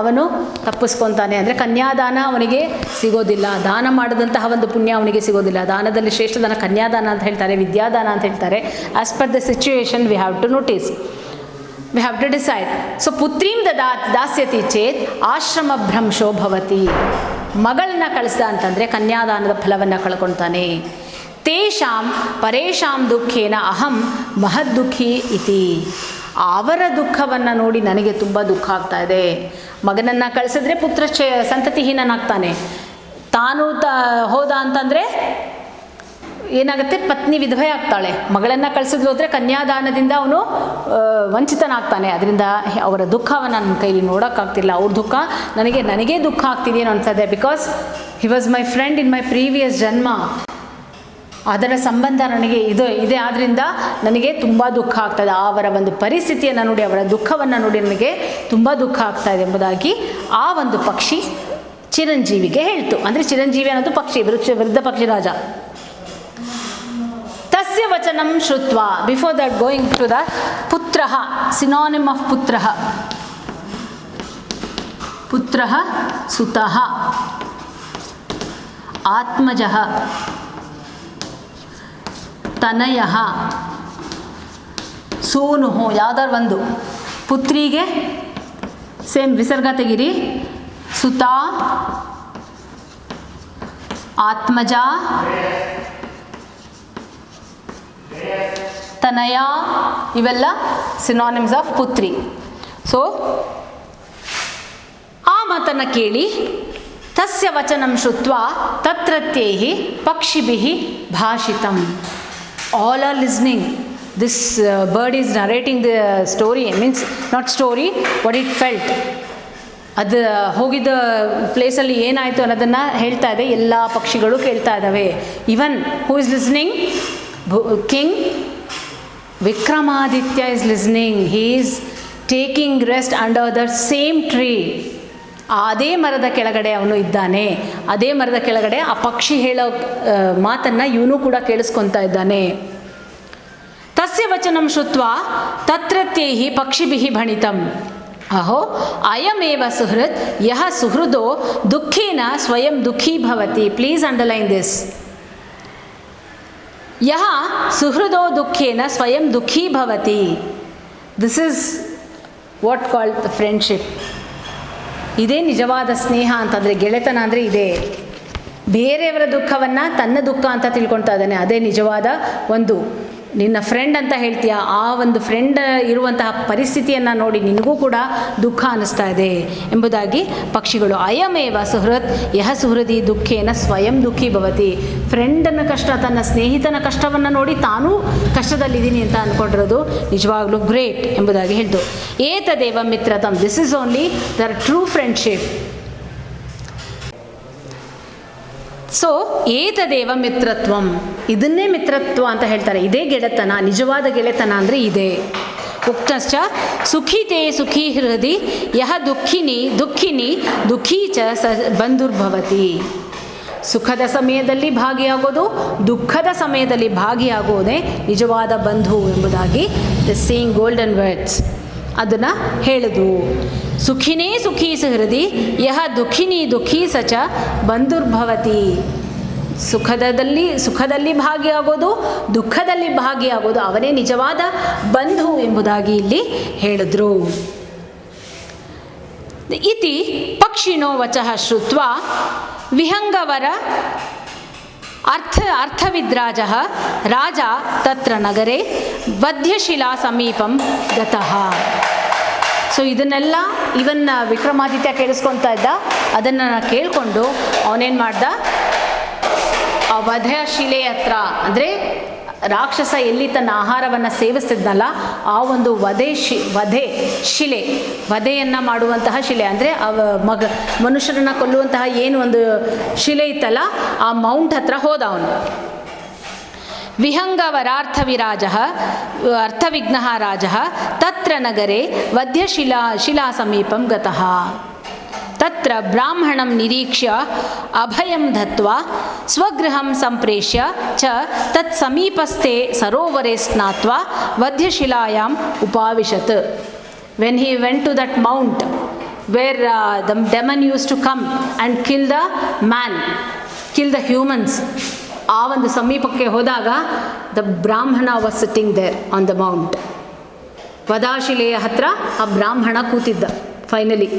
ಅವನು ತಪ್ಪಿಸ್ಕೊತಾನೆ. ಅಂದರೆ ಕನ್ಯಾದಾನ ಅವನಿಗೆ ಸಿಗೋದಿಲ್ಲ, ದಾನ ಮಾಡಿದಂತಹ ಒಂದು ಪುಣ್ಯ ಅವನಿಗೆ ಸಿಗೋದಿಲ್ಲ. ದಾನದಲ್ಲಿ ಶ್ರೇಷ್ಠ ದಾನ ಕನ್ಯಾದಾನ ಅಂತ ಹೇಳ್ತಾರೆ, ವಿದ್ಯಾದಾನ ಅಂತ ಹೇಳ್ತಾರೆ. As per the situation we have to notice, we have to decide. So ಪುತ್ರೀಂ ದಾಸ್ಯತಿ ಚೇತ್ ಆಶ್ರಮ ಭ್ರಂಶೋ ಭವತಿ. ಮಗಳನ್ನ ಕಳಿಸ್ದ ಅಂತಂದರೆ ಕನ್ಯಾದಾನದ ಫಲವನ್ನು ಕಳ್ಕೊಳ್ತಾನೆ. ತೇಷಾಂ ಪರೇಷಾಂ ದುಃಖೇನ ಅಹಂ ಮಹದ್ದುಃಖಿ ಇತಿ. ಅವರ ದುಃಖವನ್ನು ನೋಡಿ ನನಗೆ ತುಂಬ ದುಃಖ ಆಗ್ತಾ ಇದೆ. ಮಗನನ್ನು ಕಳಿಸಿದ್ರೆ ಪುತ್ರ ಸಂತತಿಹೀನನಾಗ್ತಾನೆ. ತಾನು ಹೋದ ಅಂತಂದರೆ ಏನಾಗುತ್ತೆ? ಪತ್ನಿ ವಿಧವೆ ಆಗ್ತಾಳೆ. ಮಗಳನ್ನು ಕಳಿಸಿದ್ರು ಹೋದರೆ ಕನ್ಯಾದಾನದಿಂದ ಅವನು ವಂಚಿತನಾಗ್ತಾನೆ. ಅದರಿಂದ ಅವರ ದುಃಖವನ್ನು ನನ್ನ ಕೈಲಿ ನೋಡೋಕ್ಕಾಗ್ತಿಲ್ಲ. ಅವ್ರ ದುಃಖ ನನಗೇ ದುಃಖ ಆಗ್ತಿದೆಯೇನೋ ಅನ್ಸದೆ. Because he was my friend in my previous ಜನ್ಮ. ಅದರ ಸಂಬಂಧ ನನಗೆ ಇದೆ. ಆದ್ದರಿಂದ ನನಗೆ ತುಂಬ ದುಃಖ ಆಗ್ತಾಯಿದೆ. ಅವರ ಒಂದು ಪರಿಸ್ಥಿತಿಯನ್ನು ನೋಡಿ, ಅವರ ದುಃಖವನ್ನು ನೋಡಿ ನನಗೆ ತುಂಬ ದುಃಖ ಆಗ್ತಾಯಿದೆ ಎಂಬುದಾಗಿ ಆ ಒಂದು ಪಕ್ಷಿ ಚಿರಂಜೀವಿಗೆ ಹೇಳ್ತು. ಅಂದರೆ ಚಿರಂಜೀವಿ ಅನ್ನೋದು ಪಕ್ಷಿ, ವೃದ್ಧ ಪಕ್ಷಿ ರಾಜ. ತಸ್ಯ ವಚನಂ ಶ್ರುತ್ವಾ, before that going to the ಪುತ್ರಃ, ಸಿನಾನಿಮ್ ಆಫ್ ಪುತ್ರಃ ಸುತಃ, ಆತ್ಮಜಃ, ತನಯಃ, ಸೂನು. ಯಾವ್ದಾರು ಒಂದು ಪುತ್ರಿಗೆ ಸೇಮ್ ವಿಸರ್ಗ ತೆಗಿರಿ. ಸುತ, ಆತ್ಮಜ, ತನಯ, ಇವೆಲ್ಲ ಸಿನಾನಿಮ್ಸ್ ಆಫ್ ಪುತ್ರಿ. ಸೊ ಆ ಮಾತನ್ನು ಕೇಳಿ ತಸ್ಯ ವಚನಂ ಶ್ರುತ್ವಾ ತತ್ರತ್ಯೈಹಿ ಪಕ್ಷಿಭಿಃ ಭಾಷಿತಂ. All are listening. this bird is narrating the story, means not story, what it felt. ಅದು ಹೋಗಿದ್ದ ಪ್ಲೇಸಲ್ಲಿ ಏನಾಯಿತು ಅನ್ನೋದನ್ನು ಹೇಳ್ತಾ ಇದೆ. ಎಲ್ಲ ಪಕ್ಷಿಗಳು ಕೇಳ್ತಾ ಇದ್ದಾವೆ. ಇವನ್ who is listening? King Vikramaditya is listening. He is taking rest under the same tree. ಅದೇ ಮರದ ಕೆಳಗಡೆ ಅವನು ಇದ್ದಾನೆ. ಅದೇ ಮರದ ಕೆಳಗಡೆ ಆ ಪಕ್ಷಿ ಹೇಳೋ ಮಾತನ್ನು ಇವನು ಕೂಡ ಕೇಳಿಸ್ಕೊತಾ ಇದ್ದಾನೆ. ತಸ್ಯ ವಚನಂ ಶ್ರುತ್ವಾ ತತ್ರತ್ಯೈಹಿ ಪಕ್ಷಿಭಿಃ ಭಣಿತಂ ಅಹೋ ಅಯಮೇವ ಸುಹೃತ್ ಯಹ ಸುಹೃದೋ ದುಃಖೇನ ಸ್ವಯಂ ದುಃಖೀ ಭವತಿ. Please underline this. ಯಹ ಸುಹೃದೋ ದುಃಖೇನ ಸ್ವಯಂ ದುಃಖೀ ಭವತಿ. This is what called the friendship. ಇದೇ ನಿಜವಾದ ಸ್ನೇಹ ಅಂತಂದರೆ, ಗೆಳೆತನ ಅಂದರೆ ಇದೇ. ಬೇರೆಯವರ ದುಃಖವನ್ನು ತನ್ನ ದುಃಖ ಅಂತ ತಿಳ್ಕೊಳ್ತಾ ಇದ್ದಾನೆ. ಅದೇ ನಿಜವಾದ ಒಂದು, ನಿನ್ನ ಫ್ರೆಂಡ್ ಅಂತ ಹೇಳ್ತೀಯ, ಆ ಒಂದು ಫ್ರೆಂಡ್ ಇರುವಂತಹ ಪರಿಸ್ಥಿತಿಯನ್ನು ನೋಡಿ ನಿನಗೂ ಕೂಡ ದುಃಖ ಅನ್ನಿಸ್ತಾ ಇದೆ ಎಂಬುದಾಗಿ ಪಕ್ಷಿಗಳು. ಅಯಮೇವ ಸುಹೃತ್ ಯಹ ಸುಹೃದಿ ದುಃಖೇನ ಸ್ವಯಂ ದುಃಖಿ ಭವತಿ. ಫ್ರೆಂಡನ ಕಷ್ಟ, ತನ್ನ ಸ್ನೇಹಿತನ ಕಷ್ಟವನ್ನು ನೋಡಿ ತಾನೂ ಕಷ್ಟದಲ್ಲಿದ್ದೀನಿ ಅಂತ ಅಂದ್ಕೊಂಡಿರೋದು ನಿಜವಾಗ್ಲೂ ಗ್ರೇಟ್ ಎಂಬುದಾಗಿ ಹೇಳ್ತು. ಏತದೇವ ಮಿತ್ರತಂ. This is only the true friendship. So ಏತದೇವ ಮಿತ್ರತ್ವಂ, ಇದನ್ನೇ ಮಿತ್ರತ್ವ ಅಂತ ಹೇಳ್ತಾರೆ. ಇದೇ ಗೆಳೆತನ, ನಿಜವಾದ ಗೆಳೆತನ ಅಂದರೆ ಇದೆ. ಉಕ್ತಶ್ಚ ಸುಖಿತೇ ಸುಖೀ ಹೃದಿ ಯಹ ದುಃಖಿನಿ ದುಃಖೀ ಚ ಸ ಬಂಧುರ್ಭವತಿ. ಸುಖದ ಸಮಯದಲ್ಲಿ ಭಾಗಿಯಾಗೋದು, ದುಃಖದ ಸಮಯದಲ್ಲಿ ಭಾಗಿಯಾಗೋದೇ ನಿಜವಾದ ಬಂಧು ಎಂಬುದಾಗಿ ದ ಸೇಯಿಂಗ್ ಗೋಲ್ಡನ್ ವರ್ಡ್ಸ್ ಅದನ್ನು ಹೇಳಿದ್ರು. ಸುಖಿನೇ ಸುಖೀ ಹೃದಿ ಯಹ ದುಃಖೀ ಸಚ ಬಂಧುರ್ಭವತಿ. ಸುಖದಲ್ಲಿ ಭಾಗಿಯಾಗೋದು, ದುಃಖದಲ್ಲಿ ಭಾಗಿಯಾಗೋದು ಅವನೇ ನಿಜವಾದ ಬಂಧು ಎಂಬುದಾಗಿ ಇಲ್ಲಿ ಹೇಳಿದ್ರು. ಇತಿ ಪಕ್ಷಿಣೋ ವಚಃ ಶ್ರುತ್ವಾ ವಿಹಂಗವರ ಅರ್ಥವಿದ್ರಾಜ ರಾಜ ತತ್ರ ನಗರೆ ವಧ್ಯಶಿಲಾ ಸಮೀಪಂ ಗತಃ. ಸೊ ಇದನ್ನೆಲ್ಲ ಇವನ್ ವಿಕ್ರಮಾದಿತ್ಯ ಕೇಳಿಸ್ಕೊತಾ ಇದ್ದ. ಅದನ್ನು ಕೇಳಿಕೊಂಡು ಅವನೇನು ಮಾಡ್ದ, ಆ ವಧ್ಯಶಿಲೆ ಹತ್ರ, ಅಂದರೆ ರಾಕ್ಷಸ ಎಲ್ಲಿ ತನ್ನ ಆಹಾರವನ್ನು ಸೇವಿಸ್ತಿದ್ನಲ್ಲ ಆ ಒಂದು ವಧೆಯನ್ನು ಮಾಡುವಂತಹ ಶಿಲೆ, ಅಂದರೆ ಮನುಷ್ಯರನ್ನು ಕೊಲ್ಲುವಂತಹ ಏನು ಒಂದು ಶಿಲೆ ಇತ್ತಲ್ಲ ಆ ಮೌಂಟ್ ಹತ್ರ ಹೋದ ಅವನು. ಅರ್ಥವಿಘ್ನಃ ರಾಜಃ ತತ್ರ ನಗರೆ ವಧ್ಯಶಿಲಾ ಸಮೀಪಂ ಗತಃ. ತತ್ರ ಬ್ರಾಹ್ಮಣಂ ನಿರೀಕ್ಷ್ಯ ಅಭಯಂ ದತ್ವಾ ಸ್ವಗೃಹಂ ಸಂಪ್ರೇಷ್ಯ ಚ ತತ್ ಸಮೀಪಸ್ಥೆ ಸರೋವರೆ ಸ್ನಾತ್ವಾ ವಧ್ಯಶಿಲಾಯಾಂ ಉಪಾವಿಶತ್. When he went to that mount where the demon used to come and kill the humans, ಆ ಒಂದು ಸಮೀಪಕ್ಕೆ ಹೋದಾಗ the Brahmana was sitting there on the mount. ವಧಾಶಿಲೆಯ ಹತ್ರ ಆ ಬ್ರಾಹ್ಮಣ ಕೂತಿದ್ದ. ಫೈನಲಿ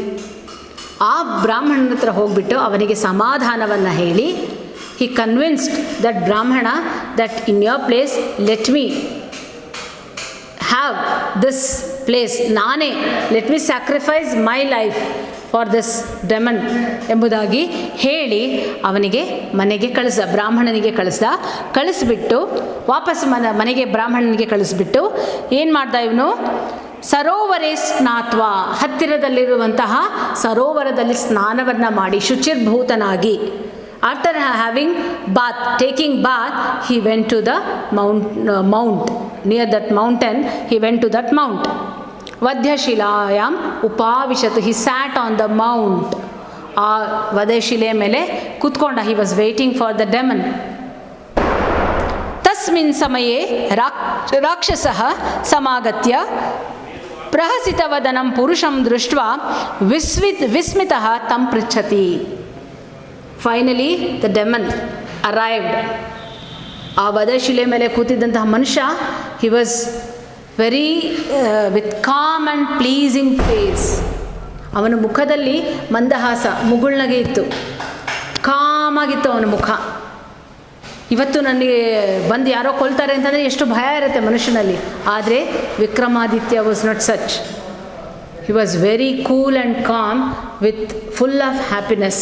ಆ ಬ್ರಾಹ್ಮಣನ ಹತ್ರ ಹೋಗ್ಬಿಟ್ಟು ಅವನಿಗೆ ಸಮಾಧಾನವನ್ನು ಹೇಳಿ, ಹಿ ಕನ್ವಿನ್ಸ್ಡ್ ದಟ್ ಬ್ರಾಹ್ಮಣ that in your place let me have this place, let me sacrifice my life for this demon ಎಂಬುದಾಗಿ ಹೇಳಿ ಅವನಿಗೆ ಮನೆಗೆ ಬ್ರಾಹ್ಮಣನಿಗೆ ಕಳಿಸ್ಬಿಟ್ಟು ವಾಪಸ್ ಮನೆಗೆ ಬ್ರಾಹ್ಮಣನಿಗೆ ಕಳಿಸ್ಬಿಟ್ಟು ಏನು ಮಾಡ್ದ ಇವನು, ಸರೋವರೇ ಸ್ನಾತ್ವ, ಹತ್ತಿರದಲ್ಲಿರುವಂತಹ ಸರೋವರದಲ್ಲಿ ಸ್ನಾನವನ್ನು ಮಾಡಿ ಶುಚಿರ್ಭೂತನಾಗಿ, after having taking bath, he went to the mount, near that mountain, he went to that mount. ವಧ್ಯಶಿಲಾಯಾಂ ಉಪಾವಿಶತ್, he sat on the mount. ಆ ವಧ್ಯಶಿಲೆಯ ಮೇಲೆ ಕೂತ್ಕೊಂಡ. he was waiting for the demon. ತಸ್ಮಿನ್ ಸಮಯೇ ರಾಕ್ಷಸಃ ಸಮಾಗತ್ಯ ಪ್ರಹಸಿತವದನಂ ಪುರುಷಂ ದೃಷ್ಟ್ವಾ ವಿಸ್ಮಿತಃ ತಂ ಪೃಚ್ಛತಿ. Finally the demon arrived. ಆ ವಧಶಿಲೆ ಮೇಲೆ ಕೂತಿದ್ದಂತಹ ಮನುಷ್ಯ, he was very with calm and pleasing face. ಅವನ ಮುಖದಲ್ಲಿ ಮಂದಹಾಸ, ಮುಗುಳ್ನಗೆ ಇತ್ತು, ಕಾಮಾಗಿತ್ತು ಅವನ ಮುಖ. ಇವತ್ತು ನನಗೆ ಬಂದು ಯಾರೋ ಕೊಲ್ತಾರೆ ಅಂತಂದರೆ ಎಷ್ಟು ಭಯ ಇರುತ್ತೆ ಮನುಷ್ಯನಲ್ಲಿ. ಆದರೆ Vikramaditya was not such. He was very cool and calm with full of happiness.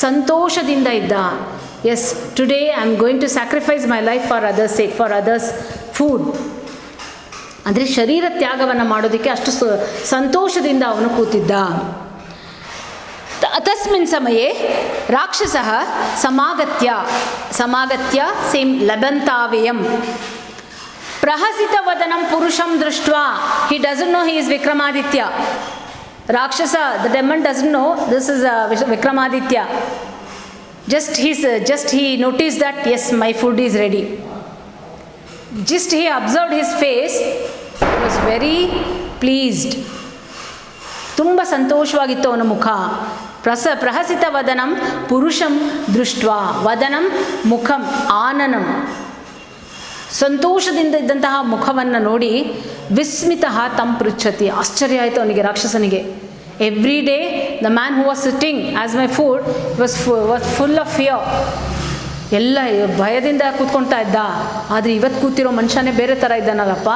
ಸಂತೋಷದಿಂದ ಇದ್ದ. Yes, today I am going to sacrifice my life for others sake, for others food. ಅಂದರೆ ಶರೀರ ತ್ಯಾಗವನ್ನು ಮಾಡೋದಕ್ಕೆ ಅಷ್ಟು ಸಂತೋಷದಿಂದ ಅವನು ಕೂತಿದ್ದ. ತಸ್ಮಿನ್ ಸಮಯೇ ರಾಕ್ಷಸಃ ಸಮಾಗತ್ಯ ಸೇಮ್ ಲಬಂತಾವ್ಯಯಂ ಪ್ರಹಸಿತವದನಂ ಪುರುಷಂ ದೃಷ್ಟ್ವಾ. He doesn't know he is Vikramaditya. ರಾಕ್ಷಸ, the demon doesn't know this is Vikramaditya. Just he noticed that yes, my food is ready. Just he observed his face, he was very pleased. ತುಂಬ ಸಂತೋಷವಾಗಿತ್ತು ಅವನ ಮುಖ. ಪ್ರಹಸಿತ ವದನಂ ಪುರುಷಂ ದೃಷ್ಟ್ವಾ. ವದನಂ ಮುಖಂ ಆನನಂ. ಸಂತೋಷದಿಂದ ಇದ್ದಂತಹ ಮುಖವನ್ನು ನೋಡಿ ವಿಸ್ಮಿತ ತಂ ಪೃಚ್ಛತಿ. ಆಶ್ಚರ್ಯ ಆಯಿತು ಅವನಿಗೆ, ರಾಕ್ಷಸನಿಗೆ. Every day the man who was sitting as my food was full of fear. ಎಲ್ಲ ಭಯದಿಂದ ಕೂತ್ಕೊಳ್ತಾ ಇದ್ದ. ಆದರೆ ಇವತ್ತು ಕೂತಿರೋ ಮನುಷ್ಯನೇ ಬೇರೆ ಥರ ಇದ್ದಾನಲ್ಲಪ್ಪ,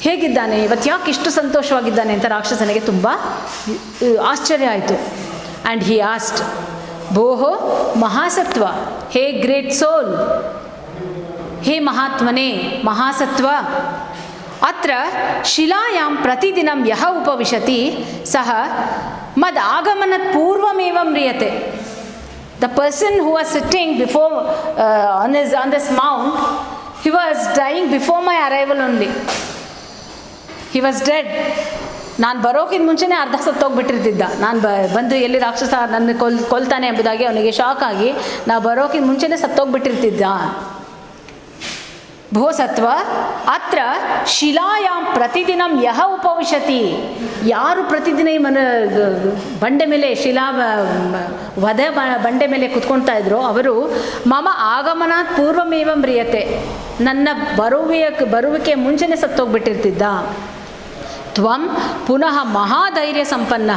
ಹೇಗಿದ್ದಾನೆ ಇವತ್ತು, ಯಾಕೆ ಇಷ್ಟು ಸಂತೋಷವಾಗಿದ್ದಾನೆ ಅಂತ ರಾಕ್ಷಸನಿಗೆ ತುಂಬ ಆಶ್ಚರ್ಯ ಆಯಿತು. ಆ್ಯಂಡ್ ಹಿ ಆಸ್ಟ್, ಭೋಹೋ ಮಹಾಸತ್ವ, ಹೇ ಗ್ರೇಟ್ ಸೋಲ್, ಹೇ ಮಹಾತ್ಮನೇ ಮಹಾಸತ್ವ, ಅತ್ರ ಶಿಲಾಯಾಂ ಪ್ರತಿದಿನಂ ಯಹ ಉಪವಿಶತಿ ಸಹ ಮದ್ ಆಗಮನತ್ ಪೂರ್ವಮೇವ ಮ್ರಿಯತೆ. The person who was sitting before on this mount, he was dying before my arrival only. He was dead. ನಾನು ಬರೋಕ್ಕಿಂತ ಮುಂಚೆನೇ ಅರ್ಧ ಸತ್ತೋಗ್ಬಿಟ್ಟಿರ್ತಿದ್ದ. ನಾನು ಬಂದು ಎಲ್ಲಿ ರಾಕ್ಷಸ ನನ್ನ ಕೊಲ್ತಾನೆ ಎಂಬುದಾಗಿ ಅವನಿಗೆ ಶಾಕ್ ಆಗಿ ನಾವು ಬರೋಕ್ಕಿಂತ ಮುಂಚೆನೇ ಸತ್ತೋಗ್ಬಿಟ್ಟಿರ್ತಿದ್ದ. ಭೋಸತ್ವ ಅತ್ರ ಶಿಲಾಯಾಂ ಪ್ರತಿದಿನಂ ಯಹ ಉಪವಿಶತಿ. ಯಾರು ಪ್ರತಿದಿನ ಈ ಬಂಡೆ ಮೇಲೆ ಬಂಡೆ ಮೇಲೆ ಕುತ್ಕೊಳ್ತಾ ಇದ್ರು ಅವರು ಮಮ ಆಗಮನಾತ್ ಪೂರ್ವಮೇವ ಮ್ರಿಯತೆ, ನನ್ನ ಬರುವಿಕೆ ಮುಂಚೆನೇ ಸತ್ತೋಗ್ಬಿಟ್ಟಿರ್ತಿದ್ದ. ತ್ವಂ ಪುನಃ ಮಹಾಧೈರ್ಯ ಸಂಪನ್ನ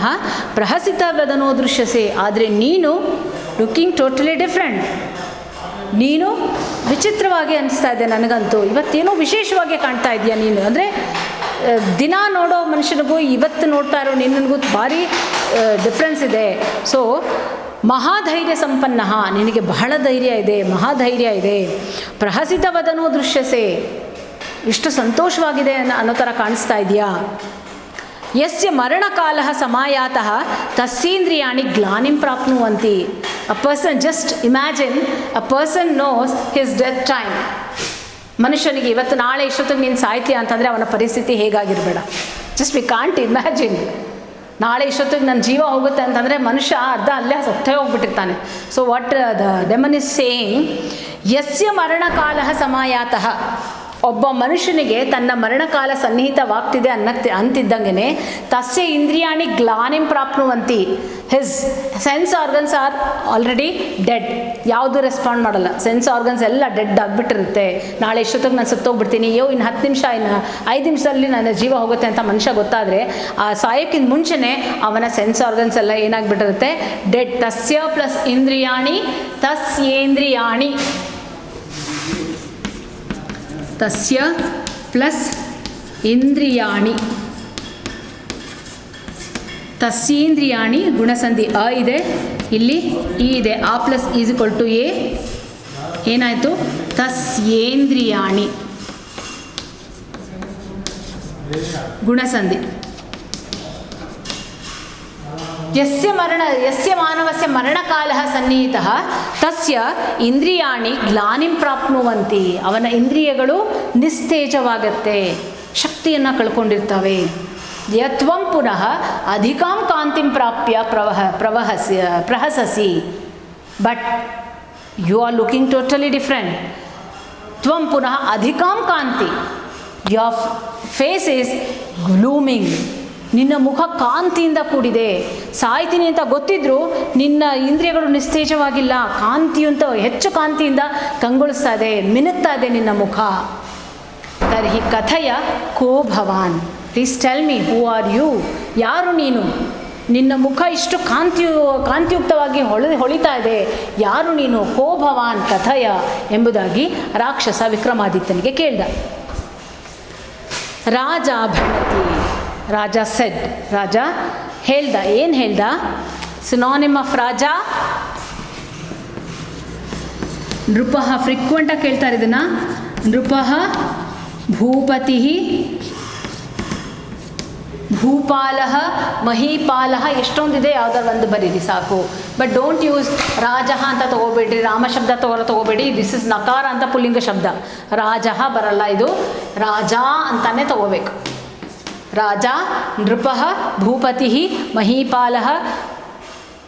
ಪ್ರಹಸಿತ ವದನೋ ದೃಶ್ಯಸೆ. ಆದರೆ ನೀನು ಲುಕಿಂಗ್ ಟೋಟಲಿ ಡಿಫ್ರೆಂಟ್. ನೀನು ವಿಚಿತ್ರವಾಗಿ ಅನಿಸ್ತಾ ಇದೆ ನನಗಂತೂ. ಇವತ್ತೇನೋ ವಿಶೇಷವಾಗಿ ಕಾಣ್ತಾ ಇದೆಯಾ ನೀನು. ಅಂದರೆ ದಿನ ನೋಡೋ ಮನುಷ್ಯನಿಗೂ ಇವತ್ತು ನೋಡ್ತಾ ಇರೋ ನಿನ್ನನಿಗೂ ಭಾರಿ ಡಿಫ್ರೆನ್ಸ್ ಇದೆ. ಸೊ ಮಹಾಧೈರ್ಯ ಸಂಪನ್ನ, ನಿನಗೆ ಬಹಳ ಧೈರ್ಯ ಇದೆ, ಮಹಾಧೈರ್ಯ ಇದೆ. ಪ್ರಹಸಿತವದನೋ ದೃಶ್ಯಸೆ, ಇಷ್ಟು ಸಂತೋಷವಾಗಿದೆ ಅನ್ನೋ ಥರ ಕಾಣಿಸ್ತಾ ಇದೆಯಾ. ಯಸ್ಯ ಮರಣಕಾಲಃ ಸಮಾಯಾತಃ ತಸ್ಯೇಂದ್ರಿಯಾಣಿ ಗ್ಲಾನಿಂ ಪ್ರಾಪ್ನುವಂತಿ. A person, just imagine, a person knows his death time. ಮನುಷ್ಯನಿಗೆ ಇವತ್ತು ನಾಳೆ ಇಷ್ಟೊತ್ತಿಗೆ ನೀನು ಸಾಯ್ತೀಯ ಅಂತಂದರೆ ಅವನ ಪರಿಸ್ಥಿತಿ ಹೇಗಾಗಿರಬೇಡ. Just we can't imagine. ನಾಳೆ ಇಷ್ಟೊತ್ತಿಗೆ ನನ್ನ ಜೀವ ಹೋಗುತ್ತೆ ಅಂತಂದರೆ ಮನುಷ್ಯ ಅರ್ಧ ಅಲ್ಲೇ ಸತ್ತೇ ಹೋಗ್ಬಿಟ್ಟಿರ್ತಾನೆ. So what the demon is saying, ಯಸ್ಯ ಮರಣಕಾಲಃ ಸಮಾಯಾತಃ, ಒಬ್ಬ ಮನುಷ್ಯನಿಗೆ ತನ್ನ ಮರಣಕಾಲ ಸನ್ನಿಹಿತವಾಗ್ತಿದೆ ಅಂತಿದ್ದಂಗೆ ತಸ್ಯ ಇಂದ್ರಿಯಾಣಿ ಗ್ಲಾನಿಂ ಪ್ರಾಪ್ನುವಂತಿ. His sense organs are already dead. ಯಾವುದು ರೆಸ್ಪಾಂಡ್ ಮಾಡಲ್ಲ. ಸೆನ್ಸ್ ಆರ್ಗನ್ಸ್ ಎಲ್ಲ ಡೆಡ್ ಆಗಿಬಿಟ್ಟಿರುತ್ತೆ. ನಾಳೆ ಇಷ್ಟೊತ್ತಿಗೆ ನಾನು ಸತ್ತೋಗ್ಬಿಡ್ತೀನಿ, ಇನ್ನು 10 ನಿಮಿಷ, ಇನ್ನು 5 ನಿಮಿಷದಲ್ಲಿ ನನ್ನ ಜೀವ ಹೋಗುತ್ತೆ ಅಂತ ಮನುಷ್ಯ ಗೊತ್ತಾದರೆ ಆ ಸಾಯೋಕ್ಕಿಂತ ಮುಂಚೆನೇ ಅವನ ಸೆನ್ಸ್ ಆರ್ಗನ್ಸ್ ಎಲ್ಲ ಏನಾಗ್ಬಿಟ್ಟಿರುತ್ತೆ, ಡೆಡ್. ತಸ್ಯ ಪ್ಲಸ್ ಇಂದ್ರಿಯಾಣಿ ತಸ್ಯೇಂದ್ರಿಯಾಣಿ, ತಸ್ಯ ಪ್ಲಸ್ ಇಂದ್ರಿಯಾಣಿ, ತಸ್ಯೇಂದ್ರಿಯಾಣಿ ಗುಣಸಂಧಿ ಅ ಇದೆ, ಇಲ್ಲಿ ಇ ಇದೆ. ಆ ಪ್ಲಸ್ ಈಸ್ ಈಕ್ವಲ್ ಟು ಎ, ಏನಾಯಿತು ತಸ್ಯೇಂದ್ರಿಯಾಣಿ ಗುಣಸಂಧಿ. ಯಸ್ಯ ಮಾನವಸ್ಯ ಮರಣಕಾಲಃ ಸನ್ನಿಹಿತಃ ತಸ್ಯ ಇಂದ್ರಿಯಾಣಿ ಗ್ಲಾನಿಂ ಪ್ರಾಪ್ನುವಂತಿ. ಅವನ ಇಂದ್ರಿಯಗಳು ನಿಸ್ತೇಜವಾಗತ್ತೆ, ಶಕ್ತಿಯನ್ನು ಕಳ್ಕೊಂಡಿರ್ತವೆ. ಯತ್ವಂ ಪುನಃ ಅಧಿಕಾಂ ಕಾಂತಿಂ ಪ್ರಾಪ್ಯ ಪ್ರಹಸಸಿ. But you are looking totally different. ತ್ವಂ ಪುನಃ ಅಧಿಕಾಂ ಕಾಂತಿ, ಯೋರ್ ಫೇಸ್ ಈಸ್ ಗ್ಲೂಮಿಂಗ್. ನಿನ್ನ ಮುಖ ಕಾಂತಿಯಿಂದ ಕೂಡಿದೆ. ಸಾಯ್ತೀನಿ ಅಂತ ಗೊತ್ತಿದ್ರೂ ನಿನ್ನ ಇಂದ್ರಿಯಗಳು ನಿಸ್ತೇಜವಾಗಿಲ್ಲ, ಕಾಂತಿಯಂತ ಹೆಚ್ಚು ಕಾಂತಿಯಿಂದ ಕಂಗೊಳಿಸ್ತಾ ಇದೆ, ಮಿನುಗ್ತಾ ಇದೆ ನಿನ್ನ ಮುಖ. ತರ್ಹಿ ಕಥಯ ಕೋ ಭವಾನ್, please tell me who are you. ಯಾರು ನೀನು? ನಿನ್ನ ಮುಖ ಇಷ್ಟು ಕಾಂತಿಯುಕ್ತವಾಗಿ ಹೊಳಿತಾ ಇದೆ, ಯಾರು ನೀನು? ಕೋ ಭವಾನ್ ಕಥಯ ಎಂಬುದಾಗಿ ರಾಕ್ಷಸ ವಿಕ್ರಮಾದಿತ್ಯನಿಗೆ ಕೇಳ್ದ. ರಾಜ ಭಣತಿ, ರಾಜ ಸೆಡ್, ರಾಜ ಹೇಳ್ದ. ಏನು ಹೇಳ್ದ? ಸಿನಾನಿಮ್ ಆಫ್ ರಾಜ ನೃಪಃ. ಫ್ರೀಕ್ವೆಂಟಾಗಿ ಕೇಳ್ತಾರೆ ಇದನ್ನು. ನೃಪಃ ಭೂಪತಿ ಭೂಪಾಲಃ ಮಹೀಪಾಲಃ ಎಷ್ಟೊಂದಿದೆ, ಯಾವುದಾದ್ರು ಒಂದು ಬರೀರಿ ಸಾಕು. ಬಟ್ ಡೋಂಟ್ ಯೂಸ್ ರಾಜಃ ಅಂತ ತೊಗೋಬೇಡ್ರಿ, ರಾಮ ಶಬ್ದ ತೊಗೋಬೇಡಿ. ದಿಸ್ ಇಸ್ ನಕಾರ ಅಂತ ಪುಲ್ಲಿಂಗ ಶಬ್ದ. ರಾಜಃ ಬರಲ್ಲ, ಇದು ರಾಜ ಅಂತಾನೆ ತಗೋಬೇಕು. ರಾಜ, ನೃಪಃ, ಭೂಪತಿ, ಮಹೀಪಾಲಃ,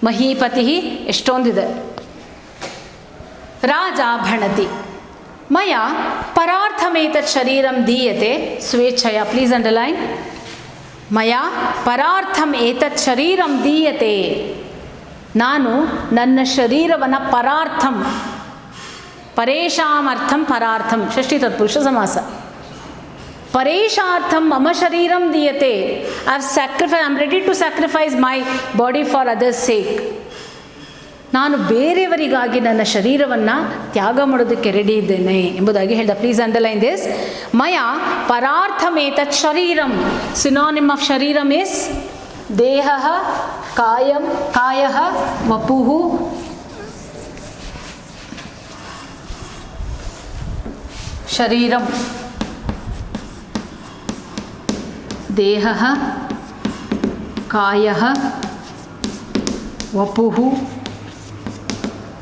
ಮಹೀಪತಿ, ಎಷ್ಟೊಂದಿದೆ. ರಾಜ ಭಣತಿ ಮಯ ಪರಾರ್ಥಮೇತತ್ ಶರೀರಂ ದೀಯತೆ ಸ್ವೇಚ್ಛಯ. Please underline. ಮಯ ಪರಾರ್ಥಂ ಏತತ್ ಶರೀರಂ ದೀಯತೆ. ನಾನು ನನ್ನ ಶರೀರವನ್ನು ಪರಾರ್ಥಂ, ಪರೇಶಾಮರ್ಥಂ ಪರಾರ್ಥಂ, ಷಷ್ಠಿ ತತ್ಪುರುಷ ಸಮಾಸ. ಪರೇಶಾರ್ಥಂ ಮಮ ಶರೀರಂ ದೀಯತೆ. I am ready to sacrifice my body for others sake. ನಾನು ಬೇರೆಯವರಿಗಾಗಿ ನನ್ನ ಶರೀರವನ್ನು ತ್ಯಾಗ ಮಾಡೋದಕ್ಕೆ ರೆಡಿ ಇದ್ದೇನೆ ಎಂಬುದಾಗಿ ಹೇಳಿದ. Please underline this. ಮಯ ಪರಾರ್ಥಮೇತತ್ ಶರೀರಂ. ಸಿನಾನಿಮ್ ಆಫ್ ಶರೀರಂ ಇಸ್ ದೇಹ, ಕಾಯ, ವಪುಃ, ಶರೀರಂ. ದೇಹ, ಕಾಯ, ವಪುಃ.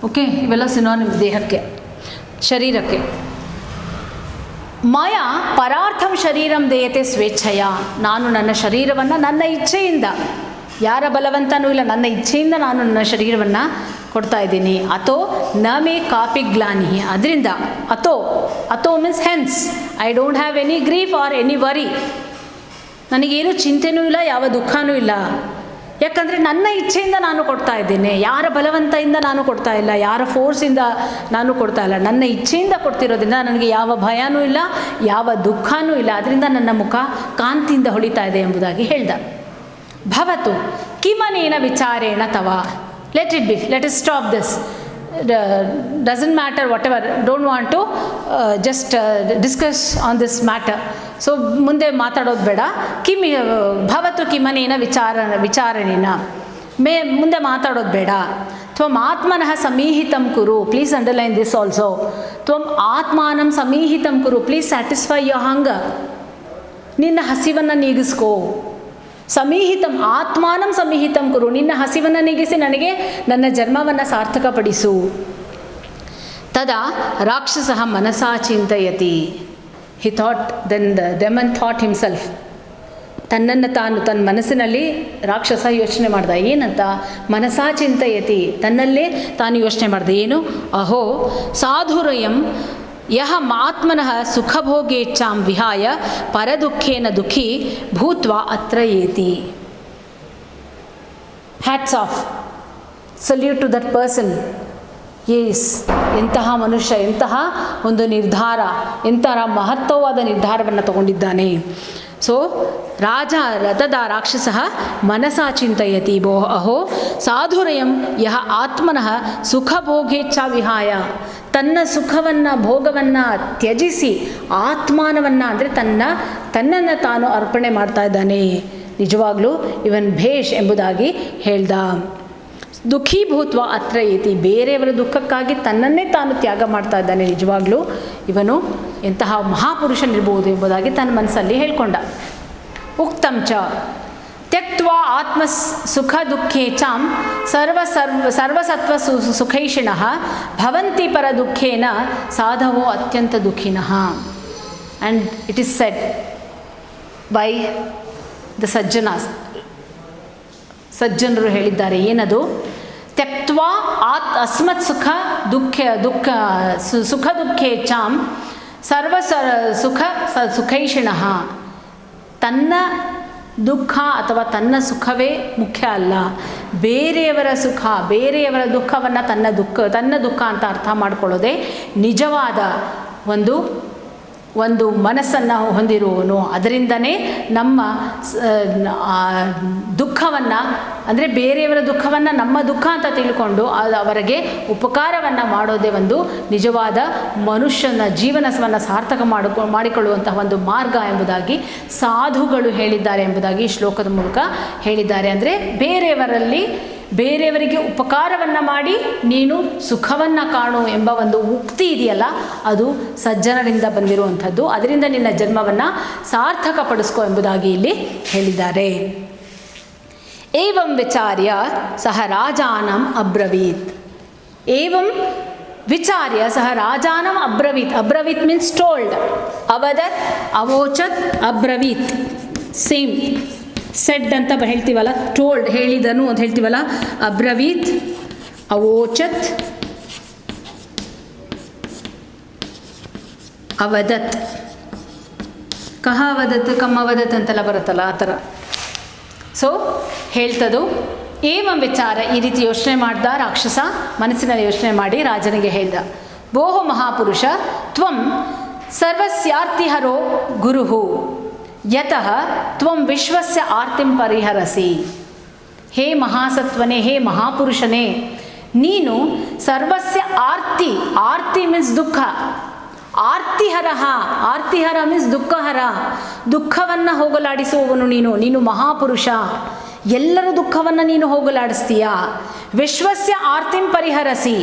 ಓಕೆ, ಇವೆಲ್ಲ ಸಿನೋನಿಮ್ ದೇಹಕ್ಕೆ, ಶರೀರಕ್ಕೆ. ಮಯ ಪರಾರ್ಥಂ ಶರೀರಂ ದೇಯತೆ ಸ್ವೇಚ್ಛಯ. ನಾನು ನನ್ನ ಶರೀರವನ್ನು ನನ್ನ ಇಚ್ಛೆಯಿಂದ, ಯಾರ ಬಲವಂತನೂ ಇಲ್ಲ, ನನ್ನ ಇಚ್ಛೆಯಿಂದ ನಾನು ನನ್ನ ಶರೀರವನ್ನು ಕೊಡ್ತಾ ಇದ್ದೀನಿ. ಅಥೋ ನ ಮೇ ಕಾಪಿ ಗ್ಲಾನಿ. ಅದರಿಂದ ಅಥೋ means hence I don't have any grief R any worry. ನನಗೇನು ಚಿಂತೆನೂ ಇಲ್ಲ, ಯಾವ ದುಃಖನೂ ಇಲ್ಲ. ಯಾಕಂದರೆ ನನ್ನ ಇಚ್ಛೆಯಿಂದ ನಾನು ಕೊಡ್ತಾ ಇದ್ದೇನೆ, ಯಾರ ಬಲವಂತದಿಂದ ನಾನು ಕೊಡ್ತಾ ಇಲ್ಲ, ಯಾರ ಫೋರ್ಸಿಂದ ನಾನು ಕೊಡ್ತಾ ಇಲ್ಲ. ನನ್ನ ಇಚ್ಛೆಯಿಂದ ಕೊಡ್ತಿರೋದ್ರಿಂದ ನನಗೆ ಯಾವ ಭಯನೂ ಇಲ್ಲ, ಯಾವ ದುಃಖನೂ ಇಲ್ಲ. ಅದರಿಂದ ನನ್ನ ಮುಖ ಕಾಂತಿಯಿಂದ ಹೊಳಿತಾ ಇದೆ ಎಂಬುದಾಗಿ ಹೇಳ್ದ. ಭವತು ಕಿಮನೇನ ವಿಚಾರೇಣ ತವ. Let it be, let us stop this. Doesn't matter whatever, don't want to just discuss on this matter. So ಮುಂದೆ ಮಾತಾಡೋದು ಬೇಡ. ಭವತು ಕಿಮನೇನ ವಿಚಾರಣೇನ, ಮುಂದೆ ಮಾತಾಡೋದು ಬೇಡ. ತ್ವಂ ಆತ್ಮನಃ ಸಮೀಹಿತಂ ಕುರು. Please underline this also. ತ್ವಂ ಆತ್ಮಾನಂ ಸಮೀಹಿತಂ ಕುರು. Please satisfy your hunger. ನಿನ್ನ ಹಸಿವನ್ನು ನೀಗಿಸ್ಕೋ. ಸಮೀಹಿತಂ, ಆತ್ಮಾನಂ ಸಮೀಹಿತಂ ಕುರು. ನಿನ್ನ ಹಸಿವನ್ನು ನೀಗಿಸಿ ನನಗೆ ನನ್ನ ಜನ್ಮವನ್ನು ಸಾರ್ಥಕಪಡಿಸು. ತದಾ ರಾಕ್ಷಸಃ ಮನಸಾ ಚಿಂತಯತಿ. He thought, then the demon thought himself. ತನ್ನನ್ನು ತಾನು, ತನ್ನ ಮನಸ್ಸಿನಲ್ಲಿ ರಾಕ್ಷಸ ಯೋಚನೆ ಮಾಡ್ದ. ಏನಂತ? ಮನಸಾ ಚಿಂತಯತಿ, ತನ್ನಲ್ಲೇ ತಾನು ಯೋಚನೆ ಮಾಡ್ದೆ. ಏನು? ಅಹೋ ಸಾಧುರಯಂ ಯಹ ಆತ್ಮನಃ ಸುಖಭೋಗೇಚ್ಛಾಂ ವಿಹಾಯ ಪರದುಃಖೇನ ದುಃಖಿ ಭೂತ್ವಾ ಅತ್ರ ಏತಿ. Hats off, salute to that person. Yes, ಎಂತಹ ಮನುಷ್ಯ, ಎಂತಹ ಒಂದು ನಿರ್ಧಾರ, ಎಂತಹ ಮಹತ್ವವಾದ ನಿರ್ಧಾರವನ್ನು ತಗೊಂಡಿದ್ದಾನೆ. ಸೊ ರಾಜ ತದಾ ರಾಕ್ಷಸಃ ಮನಸಾ ಚಿಂತಯತಿ. ಅಹೋ ಸಾಧುರಯಂ ಯಹ ಆತ್ಮನಃ ಸುಖಭೋಗೇಚ್ಛಾ ವಿಹಾಯ. ತನ್ನ ಸುಖವನ್ನು, ಭೋಗವನ್ನು ತ್ಯಜಿಸಿ ಆತ್ಮಾನವನ್ನು, ಅಂದರೆ ತನ್ನನ್ನು ತಾನು ಅರ್ಪಣೆ ಮಾಡ್ತಾ ಇದ್ದಾನೆ. ನಿಜವಾಗ್ಲೂ ಇವನ್ ಭೇಷ್ ಎಂಬುದಾಗಿ ಹೇಳ್ದ. ದುಃಖಿ ಭೂತ್ವ ಅತ್ರ ಏತಿ. ಬೇರೆಯವರ ದುಃಖಕ್ಕಾಗಿ ತನ್ನನ್ನೇ ತಾನು ತ್ಯಾಗ ಮಾಡ್ತಾ ಇದ್ದಾನೆ. ನಿಜವಾಗ್ಲೂ ಇವನು ಎಂತಹ ಮಹಾಪುರುಷನಿರ್ಬೋದು ಎಂಬುದಾಗಿ ತನ್ನ ಮನಸ್ಸಲ್ಲಿ ಹೇಳ್ಕೊಂಡ. ಉಕ್ತಂ ಚ ತ್ಯಕ್ತ್ವಾ ಆತ್ಮ ಸುಖ ದುಃಖೇಚಾಂ ಸರ್ವಸತ್ವ ಸುಖೈಷಿಣಃ ಭವಂತಿ ಪರ ದುಃಖೇನ ಸಾಧವೋ ಅತ್ಯಂತ ದುಃಖಿನಃ. And it is said by the sajjanas. ಸಜ್ಜನರು ಹೇಳಿದ್ದಾರೆ. ಏನದು? ತ್ಯಕ್ತ್ವಾ ಅಸ್ಮತ್ ಸುಖ ದುಃಖೇಚ್ಛಾಂ ಸುಖೈಷಿಣಃ. ತನ್ನ ದುಃಖ ಅಥವಾ ತನ್ನ ಸುಖವೇ ಮುಖ್ಯ ಅಲ್ಲ, ಬೇರೆಯವರ ಸುಖ, ಬೇರೆಯವರ ದುಃಖವನ್ನು ತನ್ನ ದುಃಖ ಅಂತ ಅರ್ಥ ಮಾಡಿಕೊಳ್ಳೋದೇ ನಿಜವಾದ ಒಂದು ಮನಸ್ಸನ್ನು ಹೊಂದಿರುವವನು. ಅದರಿಂದನೇ ನಮ್ಮ ದುಃಖವನ್ನು, ಅಂದರೆ ಬೇರೆಯವರ ದುಃಖವನ್ನು ನಮ್ಮ ದುಃಖ ಅಂತ ತಿಳ್ಕೊಂಡು ಅವರಿಗೆ ಉಪಕಾರವನ್ನು ಮಾಡೋದೇ ಒಂದು ನಿಜವಾದ ಮನುಷ್ಯನ ಜೀವನವನ್ನು ಸಾರ್ಥಕ ಮಾಡಿಕೊಳ್ಳುವಂತಹ ಒಂದು ಮಾರ್ಗ ಎಂಬುದಾಗಿ ಸಾಧುಗಳು ಹೇಳಿದ್ದಾರೆ ಎಂಬುದಾಗಿ ಈ ಶ್ಲೋಕದ ಮೂಲಕ ಹೇಳಿದ್ದಾರೆ. ಅಂದರೆ ಬೇರೆಯವರಲ್ಲಿ ಬೇರೆಯವರಿಗೆ ಉಪಕಾರವನ್ನು ಮಾಡಿ ನೀನು ಸುಖವನ್ನು ಕಾಣು ಎಂಬ ಒಂದು ಉಕ್ತಿ ಇದೆಯಲ್ಲ, ಅದು ಸಜ್ಜನರಿಂದ ಬಂದಿರುವಂಥದ್ದು. ಅದರಿಂದ ನಿನ್ನ ಜನ್ಮವನ್ನು ಸಾರ್ಥಕಪಡಿಸ್ಕೊ ಎಂಬುದಾಗಿ ಇಲ್ಲಿ ಹೇಳಿದ್ದಾರೆ. ಏವಂ ವಿಚಾರ್ಯ ಸಹ ರಾಜಾನಂ ಅಬ್ರವೀತ್. ಏವಂ ವಿಚಾರ್ಯ ಸಹ ರಾಜಾನಂ ಅಬ್ರವೀತ್. ಅಬ್ರವೀತ್ ಮೀನ್ಸ್ ಟೋಲ್ಡ್. ಅವದತ್, ಅವೋಚತ್, ಅಬ್ರವೀತ್ ಸೇಮ್. ಸೆಡ್ ಅಂತ ಹೇಳ್ತೀವಲ್ಲ, ಟೋಲ್ಡ್ ಹೇಳಿದನು ಅಂತ ಹೇಳ್ತೀವಲ್ಲ, ಅಬ್ರವೀತ್, ಅವೋಚತ್, ಅವದತ್. ಕಹ ಅವದತ್, ಕಮ್ಮ ಅವದತ್ ಅಂತೆಲ್ಲ ಬರುತ್ತಲ್ಲ, ಆ ಥರ. ಸೊ ಹೇಳ್ತದು. ಏವಂ ವಿಚಾರ, ಈ ರೀತಿ ಯೋಚನೆ ಮಾಡ್ದ ರಾಕ್ಷಸ, ಮನಸ್ಸಿನಲ್ಲಿ ಯೋಚನೆ ಮಾಡಿ ರಾಜನಿಗೆ ಹೇಳ್ದ, ಭೋಃ ಮಹಾಪುರುಷ ತ್ವಂ ಸರ್ವಸ್ಯಾರ್ತಿಹರೋ ಗುರುಹು ಯತಃ ತ್ವಂ ವಿಶ್ವಸ್ಯ ಆರ್ತಿಂ ಪರಿಹರಸಿ. ಹೇ ಮಹಾಸತ್ವನೇ, ಹೇ ಮಹಾಪುರುಷನೇ, ನೀನು ಸರ್ವಸ್ಯ ಆರ್ತಿ. ಆರ್ತಿ ಮೀನ್ಸ್ ದುಃಖ. ಆರ್ತಿಹರ, ಆರ್ತಿಹರ ಮೀನ್ಸ್ ದುಃಖಹರ. ದುಃಖವನ್ನು ಹೋಗಲಾಡಿಸುವವನು ನೀನು. ನೀನು ಮಹಾಪುರುಷ, ಎಲ್ಲರ ದುಃಖವನ್ನು ನೀನು ಹೋಗಲಾಡಿಸ್ತೀಯ. ವಿಶ್ವಸ್ಯ ಆರ್ತಿಂ ಪರಿಹರಸಿ.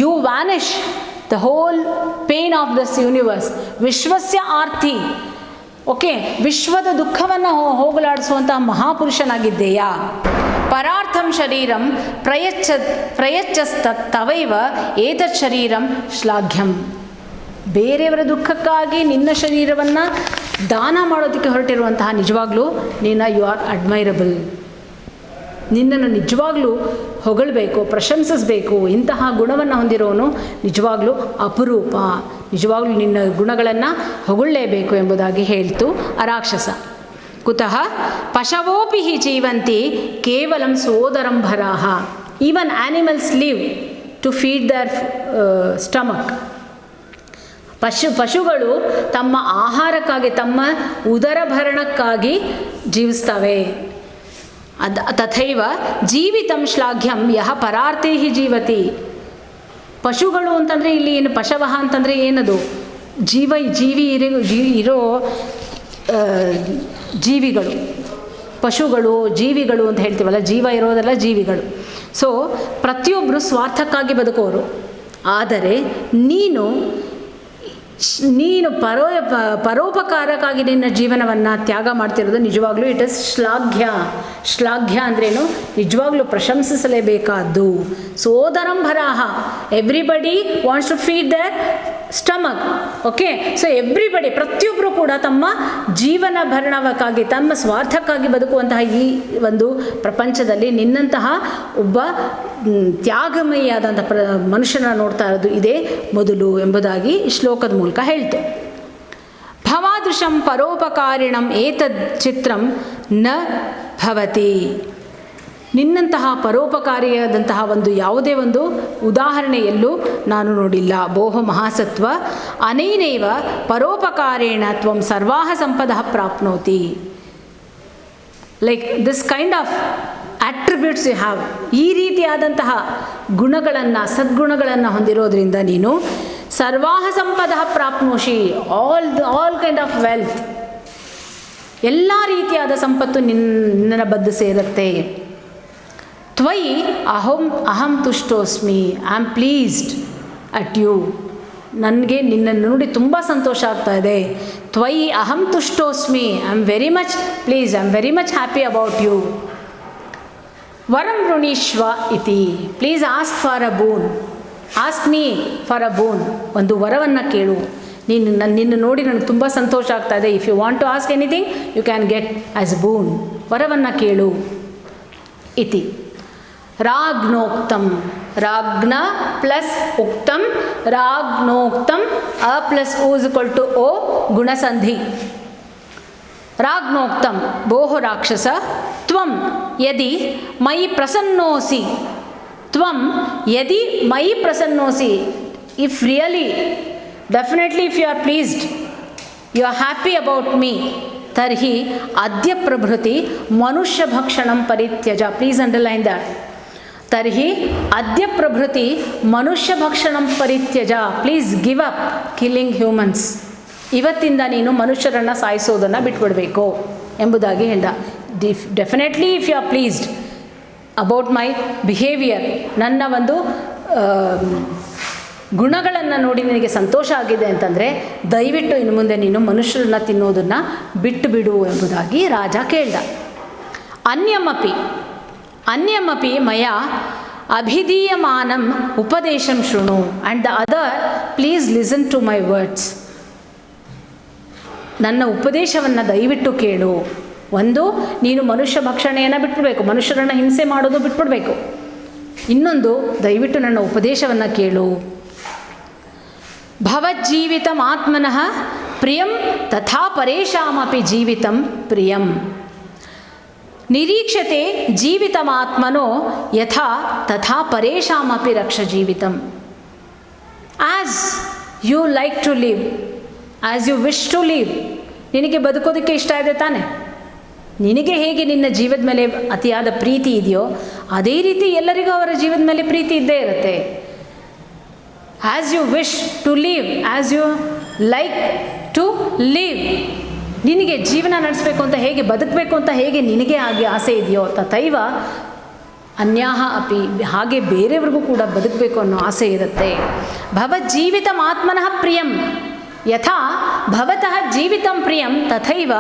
You vanish the whole pain of this universe. ವಿಶ್ವಸ್ಯ ಆರ್ತಿ, ಓಕೆ, ವಿಶ್ವದ ದುಃಖವನ್ನು ಹೋಗಲಾಡಿಸುವಂತಹ ಮಹಾಪುರುಷನಾಗಿದ್ದೀಯಾ. ಪರಾರ್ಥಂ ಶರೀರಂ ಪ್ರಯಚ್ಛಸ್ತವೈವ ಏತತ್ ಶರೀರಂ ಶ್ಲಾಘ್ಯಂ. ಬೇರೆಯವರ ದುಃಖಕ್ಕಾಗಿ ನಿನ್ನ ಶರೀರವನ್ನು ದಾನ ಮಾಡೋದಕ್ಕೆ ಹೊರಟಿರುವಂತಹ ನಿಜವಾಗ್ಲೂ ಯು ಆರ್ ಅಡ್ಮೈರಬಲ್. ನಿನ್ನನ್ನು ನಿಜವಾಗ್ಲೂ ಹೊಗಳಬೇಕು, ಪ್ರಶಂಸಿಸಬೇಕು. ಇಂತಹ ಗುಣವನ್ನು ಹೊಂದಿರೋನು ನಿಜವಾಗ್ಲೂ ಅಪರೂಪ. ನಿಜವಾಗ್ಲೂ ನಿನ್ನ ಗುಣಗಳನ್ನು ಹೊಗಳಲೇಬೇಕು ಎಂಬುದಾಗಿ ಹೇಳ್ತು ಆ ರಾಕ್ಷಸ. ಕುತಃ ಪಶವೋಪಿ ಹಿ ಜೀವಂತಿ ಕೇವಲಂ ಸೋದರಂಭರಾಹ. Even animals live to feed their stomach. ಪಶುಗಳು ತಮ್ಮ ಆಹಾರಕ್ಕಾಗಿ, ತಮ್ಮ ಉದರಭರಣಕ್ಕಾಗಿ ಜೀವಿಸ್ತವೆ. ತಥೈವ ಜೀವಿತಂ ಶ್ಲಾಘ್ಯಂ ಯಹ ಪರಾರ್ಥೇ ಹಿ ಜೀವತಿ. ಪಶುಗಳು ಅಂತಂದರೆ ಇಲ್ಲಿ ಏನು, ಪಶವಃ ಅಂತಂದರೆ ಏನದು, ಜೀವಿ ಇರೋ ಜೀವಿಗಳು. ಪಶುಗಳು ಜೀವಿಗಳು ಅಂತ ಹೇಳ್ತೀವಲ್ಲ, ಜೀವ ಇರೋದೆಲ್ಲ ಜೀವಿಗಳು. ಸೊ ಪ್ರತಿಯೊಬ್ಬರು ಸ್ವಾರ್ಥಕ್ಕಾಗಿ ಬದುಕೋರು. ಆದರೆ ನೀನು ಪರೋಪಕಾರಕ್ಕಾಗಿ ನಿನ್ನ ಜೀವನವನ್ನು ತ್ಯಾಗ ಮಾಡ್ತಿರೋದು ನಿಜವಾಗ್ಲೂ ಇಟ್ ಇಸ್ ಶ್ಲಾಘ್ಯ. ಶ್ಲಾಘ್ಯ ಅಂದ್ರೇನು, ನಿಜವಾಗ್ಲೂ ಪ್ರಶಂಸಿಸಲೇಬೇಕಾದ್ದು. ಸೋದರಂಭರಾಹ, everybody wants to feed their stomach. Okay, so everybody, ಪ್ರತಿಯೊಬ್ಬರು ಕೂಡ ತಮ್ಮ ಜೀವನ ಭರಣಕ್ಕಾಗಿ, ತಮ್ಮ ಸ್ವಾರ್ಥಕ್ಕಾಗಿ ಬದುಕುವಂತಹ ಈ ಒಂದು ಪ್ರಪಂಚದಲ್ಲಿ ನಿನ್ನಂತಹ ಒಬ್ಬ ತ್ಯಾಗಮಯಿಯಾದಂಥ ಮನುಷ್ಯನ ನೋಡ್ತಾ ಇರೋದು ಇದೇ ಮೊದಲು ಎಂಬುದಾಗಿ ಶ್ಲೋಕದ ಮೂಲಕ ಹೇಳ್ತು. ಭವಾದೃಶಂ ಪರೋಪಕಾರಿಣಂ ಏತದ್ ಚಿತ್ರಂ ನ ಭವತಿ. ನಿನ್ನಂತಹ ಪರೋಪಕಾರಿಯಾದಂತಹ ಒಂದು ಯಾವುದೇ ಒಂದು ಉದಾಹರಣೆಯಲ್ಲೂ ನಾನು ನೋಡಿಲ್ಲ. ಭೋಃ ಮಹಾಸತ್ವ ಅನೈನೈವ ಪರೋಪಕಾರೇಣ ತ್ವಂ ಸರ್ವಾಹ ಸಂಪದಃ ಪ್ರಾಪ್ನೋತಿ. Like this kind of attributes you have. ಈ ರೀತಿಯಾದಂತಹ ಗುಣಗಳನ್ನು, ಸದ್ಗುಣಗಳನ್ನು ಹೊಂದಿರೋದ್ರಿಂದ ನೀನು ಸರ್ವಾಹ ಸಂಪದಃ ಪ್ರಾಪ್ನೋಷಿ. ಆಲ್ ಕೈಂಡ್ ಆಫ್ ವೆಲ್ತ್, ಎಲ್ಲ ರೀತಿಯಾದ ಸಂಪತ್ತು ನಿನ್ನ ಬದ್ದು ಸೇರುತ್ತೆ. ತ್ವಯಿ ಅಹಂ ತುಷ್ಟೋಸ್ಮಿ. I am pleased at you. ನನಗೆ ನಿನ್ನನ್ನು ನೋಡಿ ತುಂಬ ಸಂತೋಷ ಆಗ್ತಾ ಇದೆ. ತ್ವಯಿ ಅಹಂ ತುಷ್ಟೋಸ್ಮಿ. I am very much please, I am very much happy about you. ವರಂ ವೃಣೀಶ್ವ ಇತಿ. Please ask for a boon. Ask me for a boon. ಒಂದು ವರವನ್ನು ಕೇಳು. ನಿನ್ನ ನೋಡಿ ನನಗೆ ತುಂಬ ಸಂತೋಷ ಆಗ್ತಾ ಇದೆ. If you want to ask anything you can get as boon. ವರವನ್ನು ಕೇಳು. ಇತಿ ರಾಗ್ನೋಕ್ತಂ. ರಾಗ್ನ ಪ್ಲಸ್ ಉಕ್ತಂ, ರಾಗ್ನೋಕ್ತಂ. ಅ ಪ್ಲಸ್ ಉ ಇಸ್ ಈಕ್ವಲ್ ಟು ಓ, ಗುಣಸಂಧಿ. ರಾಗ್ನೋಕ್ತಂ. ಭೋಃ ರಾಕ್ಷಸ, ತ್ವಂ ಯದಿ ಮಯಿ ಪ್ರಸನ್ನೋಸಿ. ತ್ವಂ ಯದಿ ಮಯಿ ಪ್ರಸನ್ನೋಸಿ. If really, definitely if you are pleased, you are happy about me, ತರ್ಹಿ ಅದ್ಯ ಪ್ರಭೃತಿ ಮನುಷ್ಯ ಭಕ್ಷಣಂ ಪರಿತ್ಯಜ. Please underline that. ತರ್ಹಿ ಅದ್ಯ ಪ್ರಭೃತಿ ಮನುಷ್ಯ ಭಕ್ಷಣಂ ಪರಿತ್ಯಜ. Please give up killing humans. ಇವತ್ತಿಂದ ನೀನು ಮನುಷ್ಯರನ್ನು ಸಾಯಿಸೋದನ್ನು ಬಿಟ್ಬಿಡಬೇಕು ಎಂಬುದಾಗಿ ಹೇಳ್ದ. Definitely if you are pleased, about my behaviour, ನನ್ನ ಒಂದು ಗುಣಗಳನ್ನು ನೋಡಿ ನಿನಗೆ ಸಂತೋಷ ಆಗಿದೆ ಅಂತಂದರೆ ದಯವಿಟ್ಟು ಇನ್ನು ಮುಂದೆ ನೀನು ಮನುಷ್ಯರನ್ನ ತಿನ್ನೋದನ್ನು ಬಿಟ್ಟು ಬಿಡು ಎಂಬುದಾಗಿ ರಾಜ ಕೇಳ್ದ. ಅನ್ಯಮಪಿ ಮಯ ಅಭಿಧೀಯಮಾನಂ ಉಪದೇಶಂ ಶೃಣು and the other please listen to my words. ನನ್ನ ಉಪದೇಶವನ್ನು ದಯವಿಟ್ಟು ಕೇಳು. ಒಂದು, ನೀನು ಮನುಷ್ಯ ಭಕ್ಷಣೆಯನ್ನು ಬಿಟ್ಬಿಡ್ಬೇಕು, ಮನುಷ್ಯರನ್ನು ಹಿಂಸೆ ಮಾಡೋದು ಬಿಟ್ಬಿಡ್ಬೇಕು. ಇನ್ನೊಂದು, ದಯವಿಟ್ಟು ನನ್ನ ಉಪದೇಶವನ್ನು ಕೇಳು. ಭವಜ್ಜೀವಿತಂ ಆತ್ಮನಃ ಪ್ರಿಯಂ ತಥಾ ಪರೇಷಾಮಪಿ ಜೀವಿತಂ ಪ್ರಿಯಂ. ನಿರೀಕ್ಷತೆ ಜೀವಿತಮಾತ್ಮನೋ ಯಥಾ ತಥಾ ಪರೇಷಾಮಪಿ ರಕ್ಷ ಜೀವಿತಂ. As you like to live, as you wish to live. ನಿನಗೆ ಬದುಕೋದಕ್ಕೆ ಇಷ್ಟ ಇದೆ ತಾನೆ? ನಿನಗೆ ಹೇಗೆ ನಿನ್ನ ಜೀವದ ಮೇಲೆ ಅತಿಯಾದ ಪ್ರೀತಿ ಇದೆಯೋ ಅದೇ ರೀತಿ ಎಲ್ಲರಿಗೂ ಅವರ ಜೀವದ ಮೇಲೆ ಪ್ರೀತಿ ಇದ್ದೇ ಇರುತ್ತೆ. As you wish to live, as you like to live. ನಿನಗೆ ಜೀವನ ನಡೆಸಬೇಕು ಅಂತ ಹೇಗೆ, ಬದುಕಬೇಕು ಅಂತ ಹೇಗೆ ನಿನಗೆ ಹಾಗೆ ಆಸೆ ಇದೆಯೋ ತಥೈವ ಅನ್ಯಾಹ ಅಪಿ, ಹಾಗೆ ಬೇರೆಯವ್ರಿಗೂ ಕೂಡ ಬದುಕಬೇಕು ಅನ್ನೋ ಆಸೆ ಇರುತ್ತೆ. ಭವಜ್ಜೀವಿತಂ ಆತ್ಮನಃ ಪ್ರಿಯಂ ಯಥಾ ಭವತಃ ಜೀವಿತಂ ಪ್ರಿಯಂ ತಥೈವ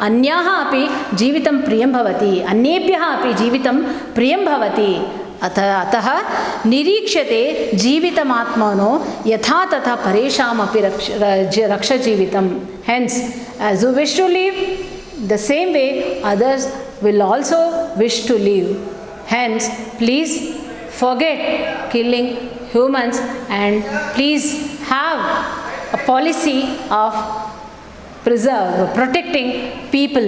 ಅನ್ಯಾಹ ಅಪಿ ಜೀವಿತಂ ಪ್ರಿಯಂ ಭವತಿ, ಅನ್ಯೇಭ್ಯಃ ಅಪಿ ಜೀವಿತಂ ಪ್ರಿಯಂ ಭವತಿ. ಅತಃ ನಿರೀಕ್ಷತೆ ಜೀವಿತಮಾತ್ಮನೋ ಯಥಾ ತಥಾ ಪರೇಷಾಮಪಿ ರಕ್ಷ ಜೀವಿತಂ. Hence as you wish to live the same way others will also wish to live. Hence please forget killing humans and please have a policy of protecting people.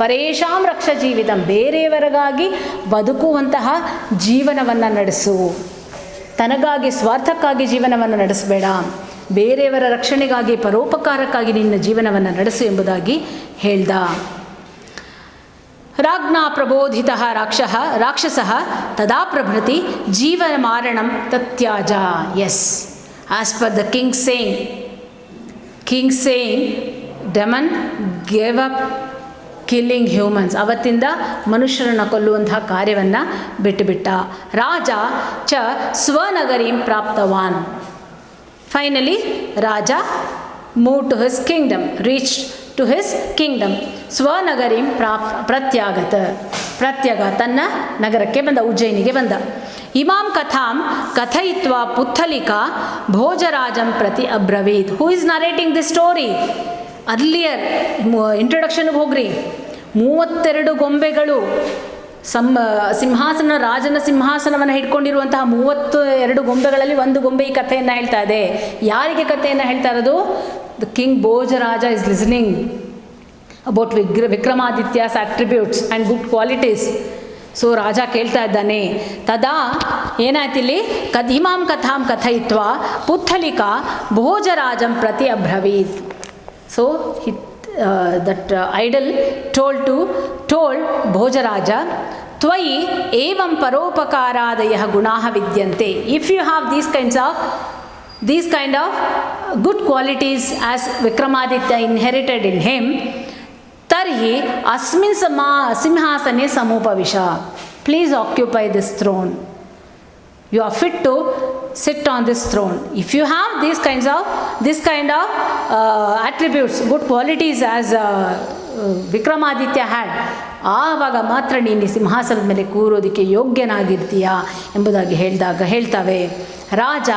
ಪರೇಷಾಂ ರಕ್ಷ ಜೀವಿತಂ, ಬೇರೆಯವರಿಗಾಗಿ ಬದುಕುವಂತಹ ಜೀವನವನ್ನು ನಡೆಸು. ತನಗಾಗಿ ಸ್ವಾರ್ಥಕ್ಕಾಗಿ ಜೀವನವನ್ನು ನಡೆಸಬೇಡ, ಬೇರೆಯವರ ರಕ್ಷಣೆಗಾಗಿ ಪರೋಪಕಾರಕ್ಕಾಗಿ ನಿನ್ನ ಜೀವನವನ್ನು ನಡೆಸು ಎಂಬುದಾಗಿ ಹೇಳ್ದ. ರಾಜ್ಞಾ ಪ್ರಬೋಧಿತಃ ರಾಕ್ಷಸಃ ತದಾ ಪ್ರಭೃತಿ ಜೀವನ ಮಾರಣಂ ತತ್ಯಾಜ. Yes, as per the king saying, demon gave up killing humans. ಅವತ್ತಿಂದ ಮನುಷ್ಯರನ್ನು ಕೊಲ್ಲುವಂತಹ ಕಾರ್ಯವನ್ನು ಬಿಟ್ಟುಬಿಟ್ಟ. ರಾಜ ಚ ಸ್ವನಗರೀಂ ಪ್ರಾಪ್ತವಾನ್. Finally raja moved to his kingdom, reached to his kingdom. ಸ್ವನಗರೀಂ ಪ್ರತ್ಯಾಗ, ತನ್ನ ನಗರಕ್ಕೆ ಬಂದ, ಉಜ್ಜಯಿನಿಗೆ ಬಂದ. ಇಮಾಂ ಕಥಾಂ ಕಥಯಿತ್ವಾ ಪುತ್ತಲಿಕಾ ಭೋಜರಾಜಂ ಪ್ರತಿ ಅಬ್ರವೀತ್. Who is narrating this story? Earlier ಇಂಟ್ರೊಡಕ್ಷನ್ಗೆ ಹೋಗ್ರಿ. 32 ಗೊಂಬೆಗಳು ರಾಜನ ಸಿಂಹಾಸನವನ್ನು ಹಿಡ್ಕೊಂಡಿರುವಂತಹ 32 ಗೊಂಬೆಗಳಲ್ಲಿ ಒಂದು ಗೊಂಬೆ ಈ ಕಥೆಯನ್ನು ಹೇಳ್ತಾ ಇದೆ. ಯಾರಿಗೆ ಕಥೆಯನ್ನು ಹೇಳ್ತಾ ಇರೋದು? The king Bhojaraja is listening about Vikramaditya's attributes and good qualities. So ರಾಜ ಕೇಳ್ತಾ ಇದ್ದಾನೆ. ತದಾ ಏನಾಯ್ತು ಇಲ್ಲಿ? ಇಮಾಂ ಕಥಾಂ ಕಥಯಿತ್ವ ಪುತ್ತಲಿಕಾ ಭೋಜರಾಜಂ ಪ್ರತಿ ಅಬ್ರವೀತ್. So that idol told Bhojaraja, ತ್ವಯಿ ಏವಂ ಪರೋಪಕಾರಾದಯ ಗುಣಾಃ ವಿದ್ಯಂತೆ. If you have these kind of good qualities as Vikramaditya inherited in him, tarhi asmin simhasane samupavisha. Please occupy this throne. You are fit to sit on this throne. If you have this kind of attributes, good qualities as Vikramaditya had, ಆವಾಗ ಮಾತ್ರ ನೀನು ಸಿಂಹಾಸನದ ಮೇಲೆ ಕೂರೋದಕ್ಕೆ ಯೋಗ್ಯನಾಗಿರ್ತೀಯಾ ಎಂಬುದಾಗಿ ಹೇಳ್ತಾವೆ. ರಾಜ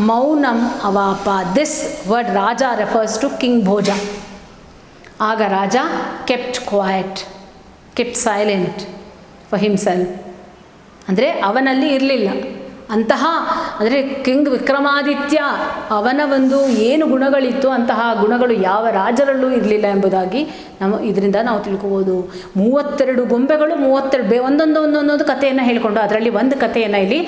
ಮೌನಂ ಅವಾಪ. This word raja refers to king Bhoja. ಆಗ ರಾಜ kept quiet, kept silent for himself. ಅಂದರೆ ಅವನಲ್ಲಿ ಇರಲಿಲ್ಲ ಅಂತಹ, ಅಂದರೆ ಕಿಂಗ್ ವಿಕ್ರಮಾದಿತ್ಯ ಅವನ ಒಂದು ಏನು ಗುಣಗಳಿತ್ತು ಅಂತಹ ಗುಣಗಳು ಯಾವ ರಾಜರಲ್ಲೂ ಇರಲಿಲ್ಲ ಎಂಬುದಾಗಿ ಇದರಿಂದ ನಾವು ತಿಳ್ಕೊಬೋದು. 32 ಗೊಂಬೆಗಳು 32 ಒಂದೊಂದು ಕಥೆಯನ್ನು ಹೇಳಿಕೊಂಡು ಅದರಲ್ಲಿ ಒಂದು ಕಥೆಯನ್ನು ಇಲ್ಲಿ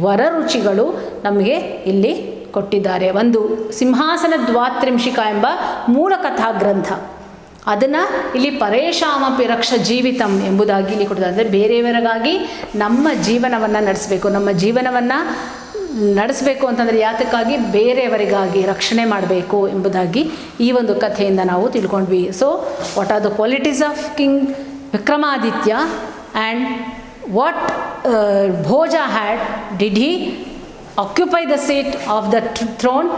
ವರರುಚಿಗಳು ನಮಗೆ ಇಲ್ಲಿ ಕೊಟ್ಟಿದ್ದಾರೆ. ಒಂದು ಸಿಂಹಾಸನ ದ್ವಾತ್ರಿಂಶಿಕಾ ಎಂಬ ಮೂಲ ಕಥಾ ಗ್ರಂಥ, ಅದನ್ನು ಇಲ್ಲಿ ಪರೇಷಾಮಪಿ ರಕ್ಷ ಜೀವಿತಂ ಎಂಬುದಾಗಿ ಇಲ್ಲಿ ಕೊಟ್ಟಿದ್ದಾರೆ. ಅಂದರೆ ಬೇರೆಯವರಿಗಾಗಿ ನಮ್ಮ ಜೀವನವನ್ನು ನಡೆಸಬೇಕು ಅಂತಂದರೆ ಯಾತಕ್ಕಾಗಿ? ಬೇರೆಯವರಿಗಾಗಿ ರಕ್ಷಣೆ ಮಾಡಬೇಕು ಎಂಬುದಾಗಿ ಈ ಒಂದು ಕಥೆಯಿಂದ ನಾವು ತಿಳ್ಕೊಂಡ್ವಿ. So what are the qualities of king Vikramaditya and what Bhoja had, did he occupy the seat of the throne,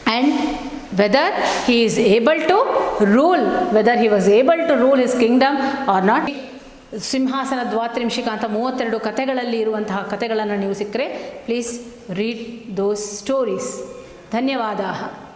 and whether he is able to rule, whether he was able to rule his kingdom or not. ಸಿಂಹಾಸನ ದ್ವಾತ್ರಿಂಶಿಕ ಅಂತ 32 ಕಥೆಗಳಲ್ಲಿ ಇರುವಂತಹ ಕಥೆಗಳನ್ನು ನೀವು ಸಿಕ್ಕರೆ please read those stories. ಧನ್ಯವಾದ.